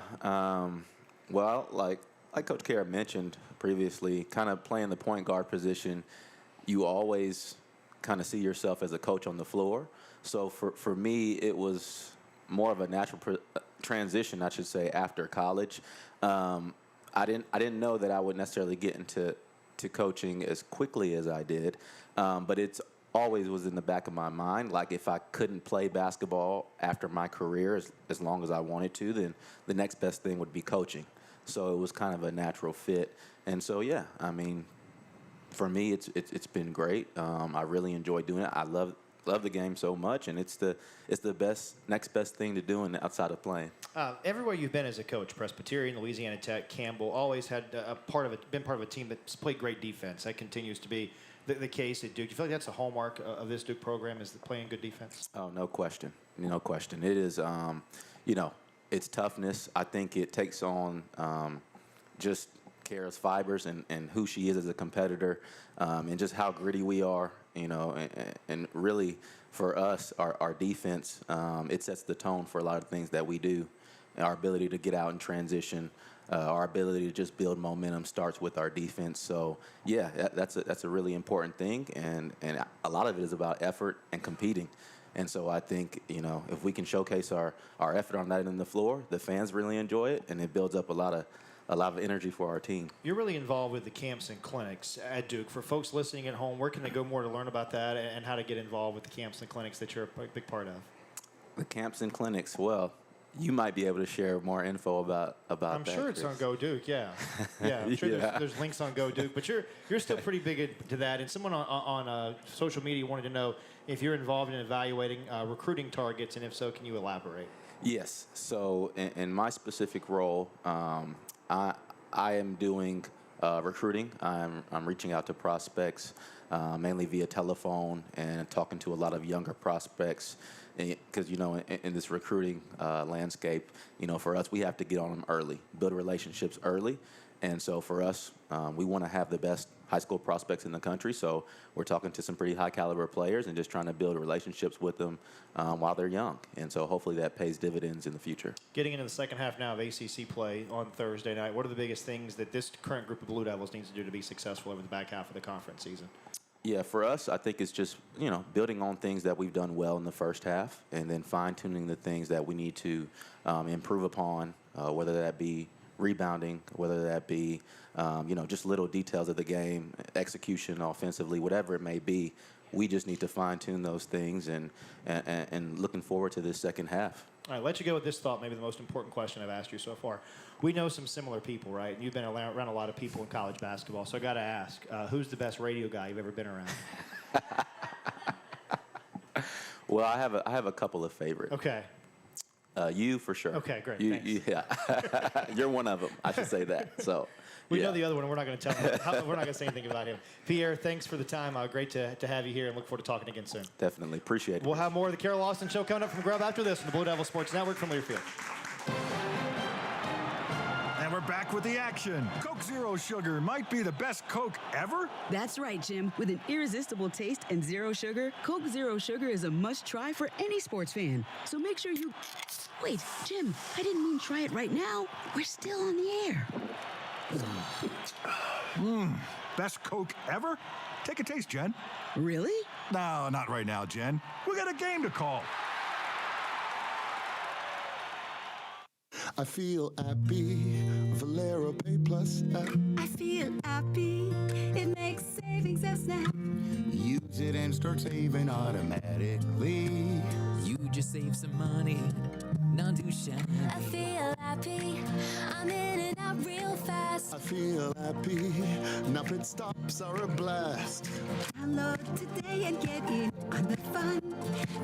Speaker 19: Well, like Coach Kara mentioned previously, kind of playing the point guard position, you always kind of see yourself as a coach on the floor. So for me, it was more of a natural transition, I should say, after college. I didn't know that I would necessarily get into coaching as quickly as I did, but it's always was in the back of my mind. Like if I couldn't play basketball after my career as long as I wanted to, then the next best thing would be coaching. So it was kind of a natural fit. And so, yeah, I mean, for me, it's been great. I really enjoy doing it. I love the game so much, and it's the next best thing to doing outside of playing.
Speaker 2: Everywhere you've been as a coach, Presbyterian, Louisiana Tech, Campbell, always had been part of a team that's played great defense. That continues to be the case at Duke. Do you feel like that's a hallmark of this Duke program, is playing good defense?
Speaker 19: Oh, no question. No question. It is, it's toughness. I think it takes on just Kara's fibers and who she is as a competitor, and just how gritty we are, and really for us, our defense, it sets the tone for a lot of things that we do. Our ability to get out and transition, our ability to just build momentum starts with our defense. So, yeah, that's a really important thing, and a lot of it is about effort and competing. And so I think, if we can showcase our effort on that end of the floor, the fans really enjoy it, and it builds up a lot of energy for our team.
Speaker 2: You're really involved with the camps and clinics at Duke. For folks listening at home, where can they go more to learn about that and how to get involved with the camps and clinics that you're a big part of?
Speaker 19: The camps and clinics, well, you might be able to share more info about
Speaker 2: I'm
Speaker 19: that.
Speaker 2: sure it's
Speaker 19: Chris.
Speaker 2: on Go Duke, yeah. Yeah, I'm sure there's links on Go Duke, but you're still pretty big into that. And someone on social media wanted to know if you're involved in evaluating recruiting targets, and if so, can you elaborate?
Speaker 19: Yes. So in my specific role, I am doing recruiting. I'm reaching out to prospects, mainly via telephone, and talking to a lot of younger prospects. Because, in this recruiting landscape, for us, we have to get on them early, build relationships early. And so for us, we want to have the best high school prospects in the country. So we're talking to some pretty high caliber players and just trying to build relationships with them while they're young. And so hopefully that pays dividends in the future.
Speaker 2: Getting into the second half now of ACC play on Thursday night, what are the biggest things that this current group of Blue Devils needs to do to be successful over the back half of the conference season?
Speaker 19: Yeah, for us, I think it's just, building on things that we've done well in the first half and then fine-tuning the things that we need to improve upon, whether that be rebounding, whether that be, just little details of the game, execution offensively, whatever it may be. We just need to fine-tune those things and looking forward to this second half.
Speaker 2: All right, let you go with this thought, maybe the most important question I've asked you so far. We know some similar people, right? You've been around a lot of people in college basketball, so I got to ask, who's the best radio guy you've ever been around?
Speaker 19: Well, I have a couple of favorites.
Speaker 2: Okay.
Speaker 19: You for sure.
Speaker 2: Okay, great.
Speaker 19: Yeah, you're one of them. I should say that. So
Speaker 2: we know the other one. We're not going to tell him. We're not going to say anything about him. Pierre, thanks for the time. Great to have you here, and look forward to talking again soon.
Speaker 19: Definitely appreciate it.
Speaker 2: We'll have more of the Carol Lawson Show coming up from GRUB after this on the Blue Devil Sports Network from Learfield.
Speaker 4: And we're back with the action. Coke Zero Sugar might be the best Coke ever.
Speaker 5: That's right, Jim. With an irresistible taste and zero sugar, Coke Zero Sugar is a must-try for any sports fan. So make sure you... Wait, Jim, I didn't mean try it right now. We're still on the air.
Speaker 4: Best Coke ever? Take a taste, Jen.
Speaker 5: Really?
Speaker 4: No, not right now, Jen. We got a game to call.
Speaker 20: I feel happy. Valero Pay Plus app.
Speaker 21: I feel happy. It makes savings a snap.
Speaker 20: Use it and start saving automatically.
Speaker 22: You just save some money. Not too shabby.
Speaker 21: I feel happy. I'm in and out real fast.
Speaker 20: I feel happy. Now pit stops are a blast.
Speaker 21: Download today and get in on the fun.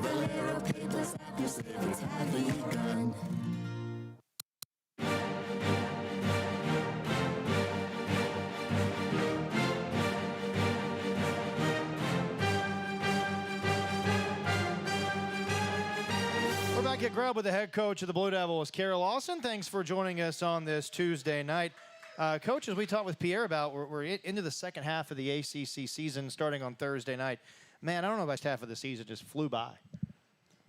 Speaker 21: Valero Pay Plus app. Your savings have begun.
Speaker 2: Back at GRUB with the head coach of the Blue Devils, Carol Lawson. Thanks for joining us on this Tuesday night. Coach, as we talked with Pierre about, we're into the second half of the ACC season starting on Thursday night. Man, I don't know if half of the season just flew by.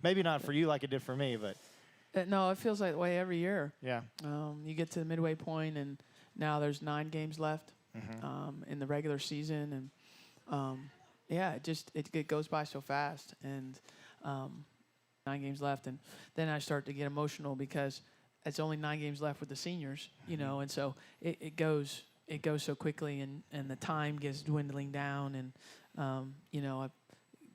Speaker 2: Maybe not for you like it did for me, but...
Speaker 3: No, it feels like the way every year.
Speaker 2: Yeah.
Speaker 3: You get to the midway point, and now there's 9 games left in the regular season. And, yeah, it goes by so fast. And... 9 games left, and then I start to get emotional because it's only 9 games left with the seniors, you know, and so it goes so quickly, and the time gets dwindling down, and you know,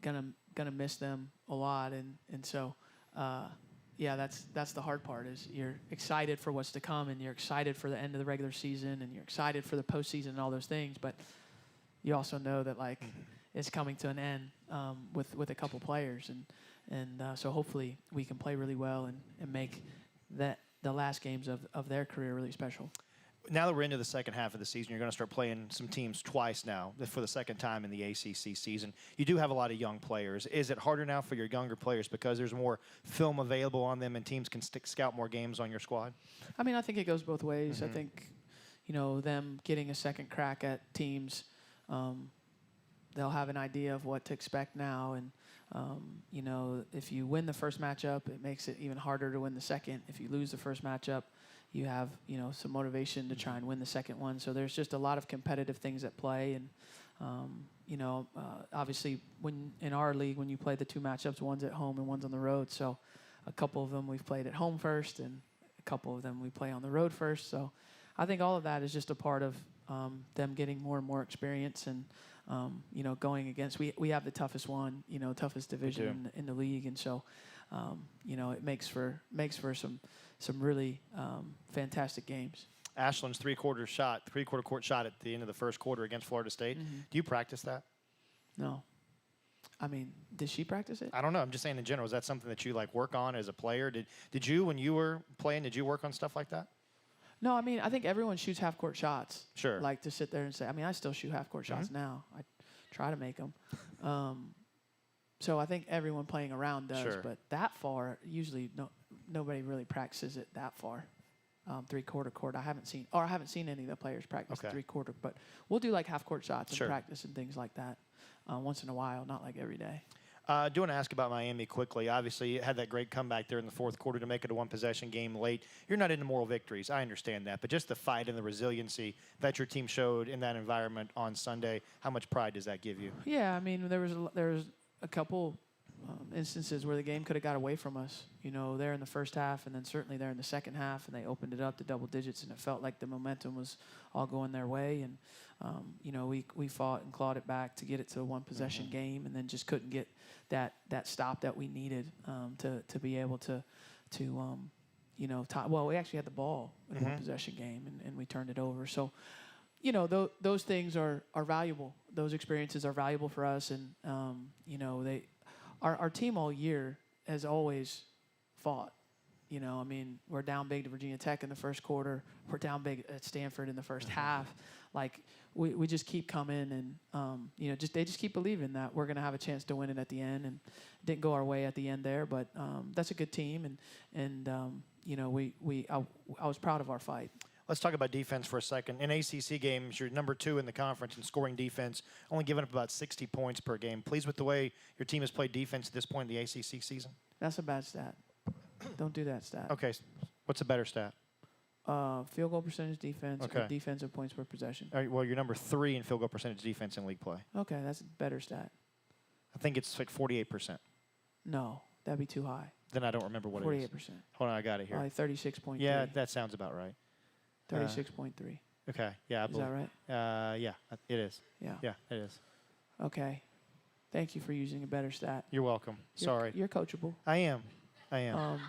Speaker 3: I'm gonna miss them a lot, and so yeah, that's the hard part is you're excited for what's to come, and you're excited for the end of the regular season, and you're excited for the postseason and all those things, but you also know that like it's coming to an end with a couple players, and so hopefully we can play really well and make the last games of their career really special.
Speaker 2: Now that we're into the second half of the season, you're going to start playing some teams twice now for the second time in the ACC season. You do have a lot of young players. Is it harder now for your younger players because there's more film available on them and teams can scout more games on your squad?
Speaker 3: I mean, I think it goes both ways. I think, you know, them getting a second crack at teams, they'll have an idea of what to expect now, and you know, if you win the first matchup, it makes it even harder to win the second. If you lose the first matchup, you have, you know, some motivation to try and win the second one. So there's just a lot of competitive things at play, and you know, obviously when in our league, when you play the 2 matchups, one's at home and one's on the road. So a couple of them we've played at home first, and a couple of them we play on the road first. So I think all of that is just a part of them getting more and more experience, and you know, going against, we have the toughest one, you know, toughest division in the league, and so you know, it makes for some really fantastic games.
Speaker 2: Ashland's three-quarter court shot at the end of the first quarter against Florida State. Do you practice that?
Speaker 3: No. I mean, did she practice it?
Speaker 2: I don't know. I'm just saying in general. Is that something that you like work on as a player? Did you, when you were playing, did you work on stuff like that?
Speaker 3: No, I mean, I think everyone shoots half-court shots.
Speaker 2: Sure.
Speaker 3: Like to sit there and say, I mean, I still shoot half-court shots now. I try to make them. So I think everyone playing around does. But that far, usually nobody really practices it that far. Three-quarter court, I haven't seen any of the players practice three-quarter. But we'll do like half-court shots and practice and things like that once in a while, not like every day.
Speaker 2: I do want to ask about Miami quickly. Obviously, you had that great comeback there in the fourth quarter to make it a one-possession game late. You're not into moral victories. I understand that. But just the fight and the resiliency that your team showed in that environment on Sunday, how much pride does that give you?
Speaker 3: Yeah, I mean, there was a couple instances where the game could have got away from us, you know, there in the first half and then certainly there in the second half, and they opened it up to double digits, and it felt like the momentum was all going their way. And, you know, we fought and clawed it back to get it to a one-possession game, and then just couldn't get that stop that we needed to be able to you know, well, we actually had the ball in a one-possession game, and we turned it over. So, you know, those things are valuable. Those experiences are valuable for us, and, you know, our team all year has always fought. You know, I mean, we're down big to Virginia Tech in the first quarter. We're down big at Stanford in the first half. Like, we just keep coming and, you know, they just keep believing that we're going to have a chance to win it at the end. And it didn't go our way at the end there, but that's a good team. And you know, I was proud of our fight.
Speaker 2: Let's talk about defense for a second. In ACC games, you're number 2 in the conference in scoring defense, only giving up about 60 points per game. Pleased with the way your team has played defense at this point in the ACC season?
Speaker 3: That's a bad stat. Don't do that stat.
Speaker 2: Okay. What's a better stat?
Speaker 3: Field goal percentage defense
Speaker 2: Okay.
Speaker 3: or defensive points per possession.
Speaker 2: All right, well, you're number 3 in field goal percentage defense in league play.
Speaker 3: Okay, that's a better stat.
Speaker 2: I think it's like 48%.
Speaker 3: No, that'd be too high.
Speaker 2: Then I don't remember what
Speaker 3: 48%.
Speaker 2: it is. Hold on, I got it here.
Speaker 3: Like 36.3.
Speaker 2: Yeah, that sounds about right.
Speaker 3: 36.3.
Speaker 2: Okay, yeah.
Speaker 3: Is that right?
Speaker 2: Yeah, it is.
Speaker 3: Yeah.
Speaker 2: Yeah, it is.
Speaker 3: Okay. Thank you for using a better stat.
Speaker 2: You're welcome. Sorry.
Speaker 3: You're coachable.
Speaker 2: I am. I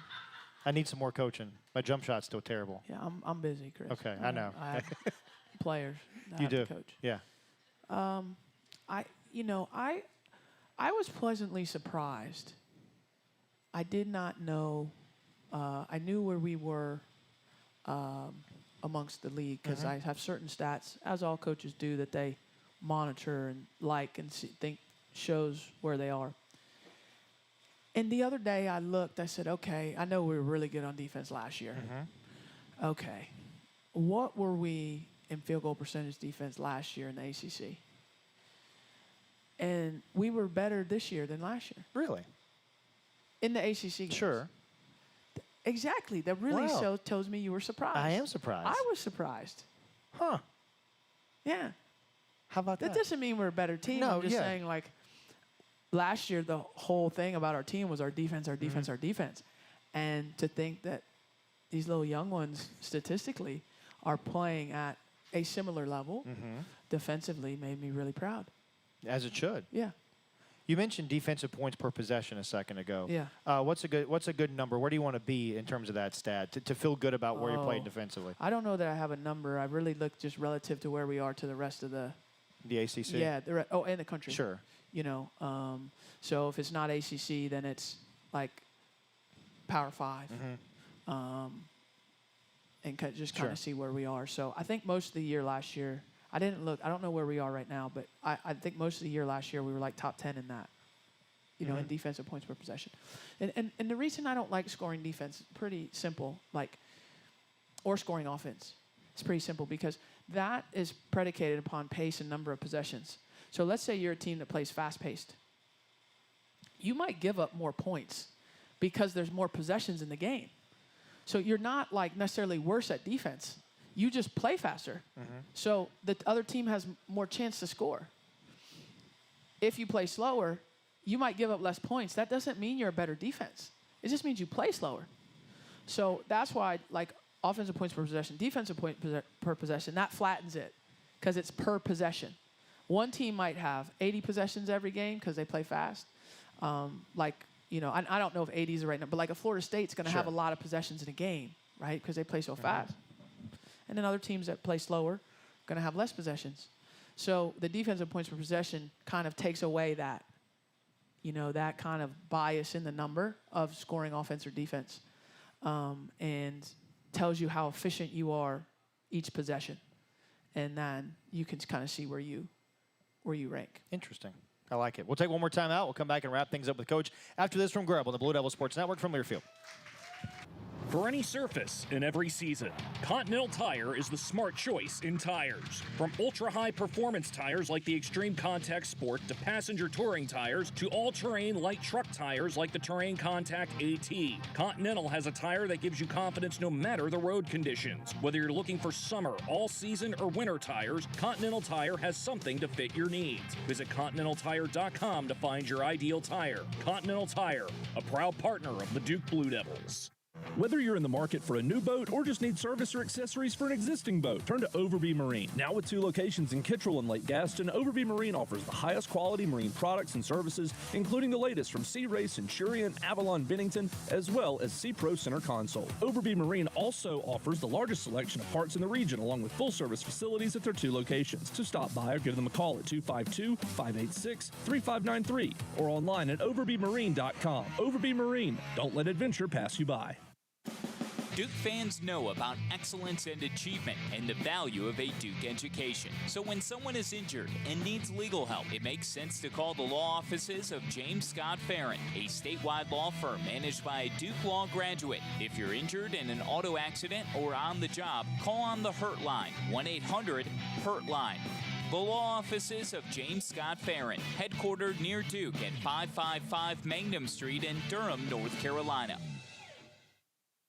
Speaker 2: need some more coaching. My jump shot's still terrible.
Speaker 3: Yeah, I'm busy, Chris.
Speaker 2: Okay, I know.
Speaker 3: I have players that
Speaker 2: You
Speaker 3: I have
Speaker 2: do.
Speaker 3: to coach.
Speaker 2: Yeah.
Speaker 3: I was pleasantly surprised. I did not know. I knew where we were amongst the league because I have certain stats, as all coaches do, that they monitor and like and think shows where they are. And the other day I looked, I said, okay, I know we were really good on defense last year. Okay. What were we in field goal percentage defense last year in the ACC? And we were better this year than last year.
Speaker 2: Really?
Speaker 3: In the ACC games.
Speaker 2: Sure.
Speaker 3: Exactly. That really
Speaker 2: Wow.
Speaker 3: tells me you were surprised.
Speaker 2: I am surprised.
Speaker 3: I was surprised.
Speaker 2: Huh.
Speaker 3: Yeah.
Speaker 2: How about that?
Speaker 3: That doesn't mean we're a better team.
Speaker 2: No,
Speaker 3: I'm just
Speaker 2: yeah.
Speaker 3: saying, like, last year the whole thing about our team was our defense, our defense, our defense. And to think that these little young ones, statistically, are playing at a similar level defensively made me really proud.
Speaker 2: As it should.
Speaker 3: Yeah.
Speaker 2: You mentioned defensive points per possession a second ago.
Speaker 3: Yeah.
Speaker 2: What's a good number? Where do you want to be in terms of that stat to feel good about where you're playing
Speaker 3: Oh.
Speaker 2: defensively?
Speaker 3: I don't know that I have a number. I really look just relative to where we are to the rest of the
Speaker 2: ACC?
Speaker 3: Yeah. And the country.
Speaker 2: Sure.
Speaker 3: You know, so if it's not ACC, then it's like Power 5. And just kind of see where we are. So I think most of the year last year, I didn't look. I don't know where we are right now, but I think most of the year last year we were like top 10 in that. You know, in defensive points per possession. And the reason I don't like scoring defense is pretty simple, or scoring offense. It's pretty simple because that is predicated upon pace and number of possessions. So let's say you're a team that plays fast-paced. You might give up more points because there's more possessions in the game. So you're not like necessarily worse at defense. You just play faster. So the other team has more chance to score. If you play slower, you might give up less points. That doesn't mean you're a better defense. It just means you play slower. So that's why, like, offensive points per possession, defensive point per possession, that flattens it because it's per possession. One team might have 80 possessions every game because they play fast. You know, I don't know if 80 is the right number, but like a Florida State's going to have a lot of possessions in a game, right? Because they play so fast. And then other teams that play slower are going to have less possessions. So the defensive points per possession kind of takes away that, you know, that kind of bias in the number of scoring offense or defense, and tells you how efficient you are each possession. And then you can kind of see where you rank.
Speaker 2: Interesting. I like it. We'll take one more time out. We'll come back and wrap things up with Coach after this from GRUB on the Blue Devil Sports Network from Learfield.
Speaker 9: For any surface in every season, Continental Tire is the smart choice in tires. From ultra-high performance tires like the Extreme Contact Sport to passenger touring tires to all-terrain light truck tires like the Terrain Contact AT, Continental has a tire that gives you confidence no matter the road conditions. Whether you're looking for summer, all-season, or winter tires, Continental Tire has something to fit your needs. Visit ContinentalTire.com to find your ideal tire. Continental Tire, a proud partner of the Duke Blue Devils.
Speaker 7: Whether you're in the market for a new boat or just need service or accessories for an existing boat, turn to Overby Marine. Now with 2 locations in Kittrell and Lake Gaston, Overby Marine offers the highest quality marine products and services, including the latest from Sea Ray, Centurion, Avalon, Bennington, as well as Sea Pro Center Console. Overby Marine also offers the largest selection of parts in the region, along with full-service facilities at their 2 locations. So stop by or give them a call at 252-586-3593 or online at overbymarine.com. Overby Marine. Don't let adventure pass you by.
Speaker 10: Duke fans know about excellence and achievement and the value of a Duke education. So when someone is injured and needs legal help, it makes sense to call the law offices of James Scott Farron, a statewide law firm managed by a Duke Law graduate. If you're injured in an auto accident or on the job, call on the Hurt Line, 1-800-HURT-LINE. The law offices of James Scott Farron, headquartered near Duke at 555 Mangum Street in Durham, North Carolina.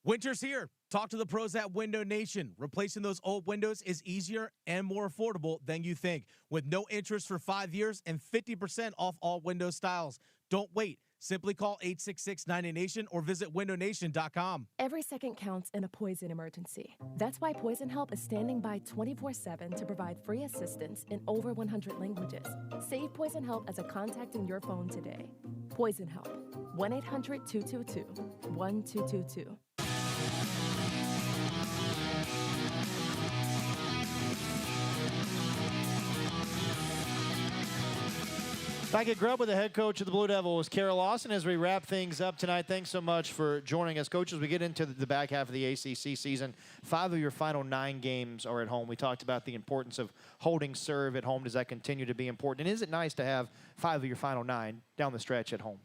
Speaker 8: Winter's here. Talk to the pros at Window Nation. Replacing those old windows is easier and more affordable than you think, with no interest for 5 years and 50% off all window styles. Don't wait. Simply call 866-90Nation or visit windownation.com.
Speaker 11: Every second counts in a poison emergency. That's why Poison Help is standing by 24/7 to provide free assistance in over 100 languages. Save Poison Help as a contact in your phone today. Poison Help, 1-800-222-1222.
Speaker 2: Back at GRUB with the head coach of the Blue Devils, Kara Lawson, as we wrap things up tonight. Thanks so much for joining us, Coach, as we get into the back half of the ACC season. 5 of your final 9 games are at home. We talked about the importance of holding serve at home. Does that continue to be important? And is it nice to have 5 of your final 9 down the stretch at home?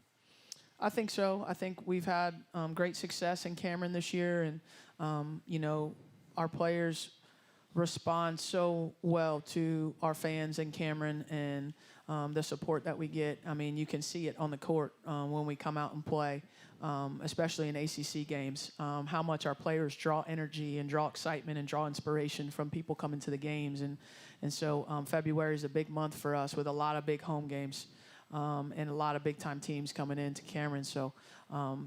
Speaker 3: I think so. I think we've had great success in Cameron this year, and, you know, our players respond so well to our fans in Cameron and the support that we get. I mean, you can see it on the court when we come out and play, especially in ACC games, how much our players draw energy and draw excitement and draw inspiration from people coming to the games. And so February is a big month for us with a lot of big home games and a lot of big-time teams coming into Cameron. So,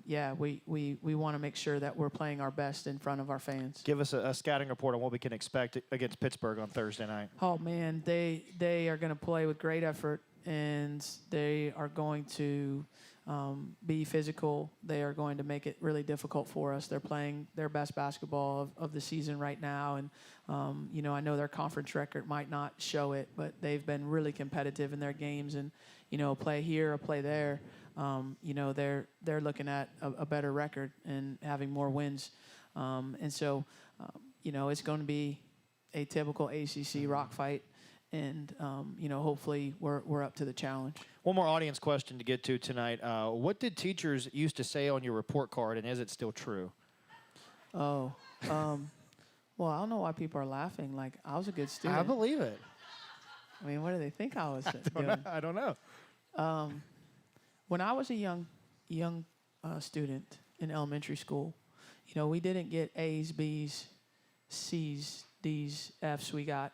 Speaker 3: yeah, we want to make sure that we're playing our best in front of our fans.
Speaker 2: Give us a scouting report on what we can expect against Pittsburgh on Thursday night.
Speaker 3: Oh, man, they are going to play with great effort, and they are going to be physical. They are going to make it really difficult for us. They're playing their best basketball of the season right now, and you know, I know their conference record might not show it, but they've been really competitive in their games, and you know, play here or play there. You know, they're looking at a better record and having more wins, and so you know, it's going to be a typical ACC rock fight. And, you know, hopefully we're up to the challenge.
Speaker 2: One more audience question to get to tonight. What did teachers used to say on your report card, and is it still true?
Speaker 3: Oh, well, I don't know why people are laughing. Like, I was a good student.
Speaker 2: I believe it.
Speaker 3: I mean, what do they think I was doing?
Speaker 2: I don't know.
Speaker 3: When I was a young student in elementary school, you know, we didn't get A's, B's, C's, D's, F's. We got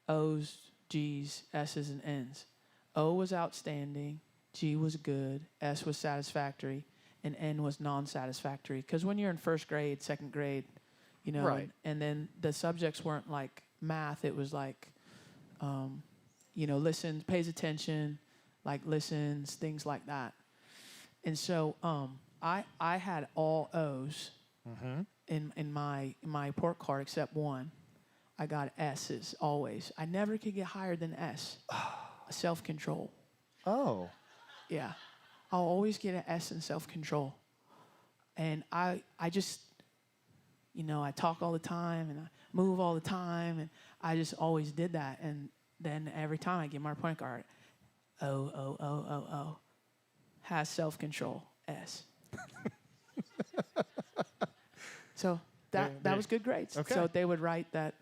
Speaker 3: O's, G's, S's, and N's. O was outstanding, G was good, S was satisfactory, and N was non-satisfactory. Because when you're in first grade, second grade, you know,
Speaker 2: right.
Speaker 3: and then the subjects weren't like math. It was like, you know, listens, pays attention, like listens, things like that. And so I had all O's in my report card except one. I got S's always. I never could get higher than S. Self-control.
Speaker 2: Oh.
Speaker 3: Yeah. I'll always get an S in self-control. And I just, you know, I talk all the time and I move all the time, and I just always did that. And then every time I get my point card, O. Has self-control, S. So that was good grades.
Speaker 2: Okay.
Speaker 3: So they would write that.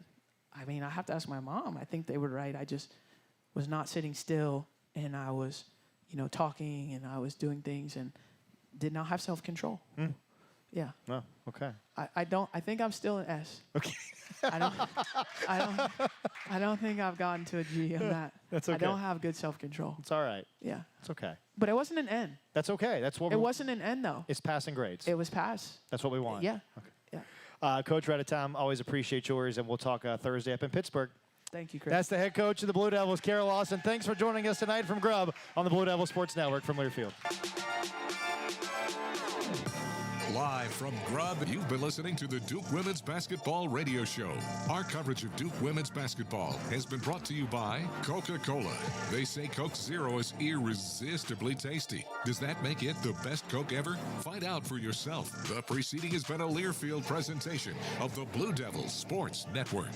Speaker 3: I mean, I have to ask my mom. I think they would write, I just was not sitting still, and I was, you know, talking, and I was doing things, and did not have self-control. Yeah.
Speaker 2: Oh, okay.
Speaker 3: I think I'm still an S.
Speaker 2: Okay.
Speaker 3: I don't think I've gotten to a G on that.
Speaker 2: That's okay.
Speaker 3: I don't have good self-control.
Speaker 2: It's all right.
Speaker 3: Yeah.
Speaker 2: It's okay.
Speaker 3: But it wasn't an N.
Speaker 2: That's okay. That's what
Speaker 3: It wasn't an N, though.
Speaker 2: It's passing grades.
Speaker 3: It was pass.
Speaker 2: That's what we want.
Speaker 3: Yeah.
Speaker 2: Okay.
Speaker 3: Yeah.
Speaker 2: Coach, we're out of time. Always appreciate yours, and we'll talk Thursday up in Pittsburgh.
Speaker 3: Thank you, Chris.
Speaker 2: That's the head coach of the Blue Devils, Kara Lawson. Thanks for joining us tonight from GRUB on the Blue Devil Sports Network from Learfield.
Speaker 1: Live from GRUB, you've been listening to the Duke Women's Basketball Radio Show. Our coverage of Duke Women's Basketball has been brought to you by Coca-Cola. They say Coke Zero is irresistibly tasty. Does that make it the best Coke ever? Find out for yourself. The preceding has been a Learfield presentation of the Blue Devils Sports Network.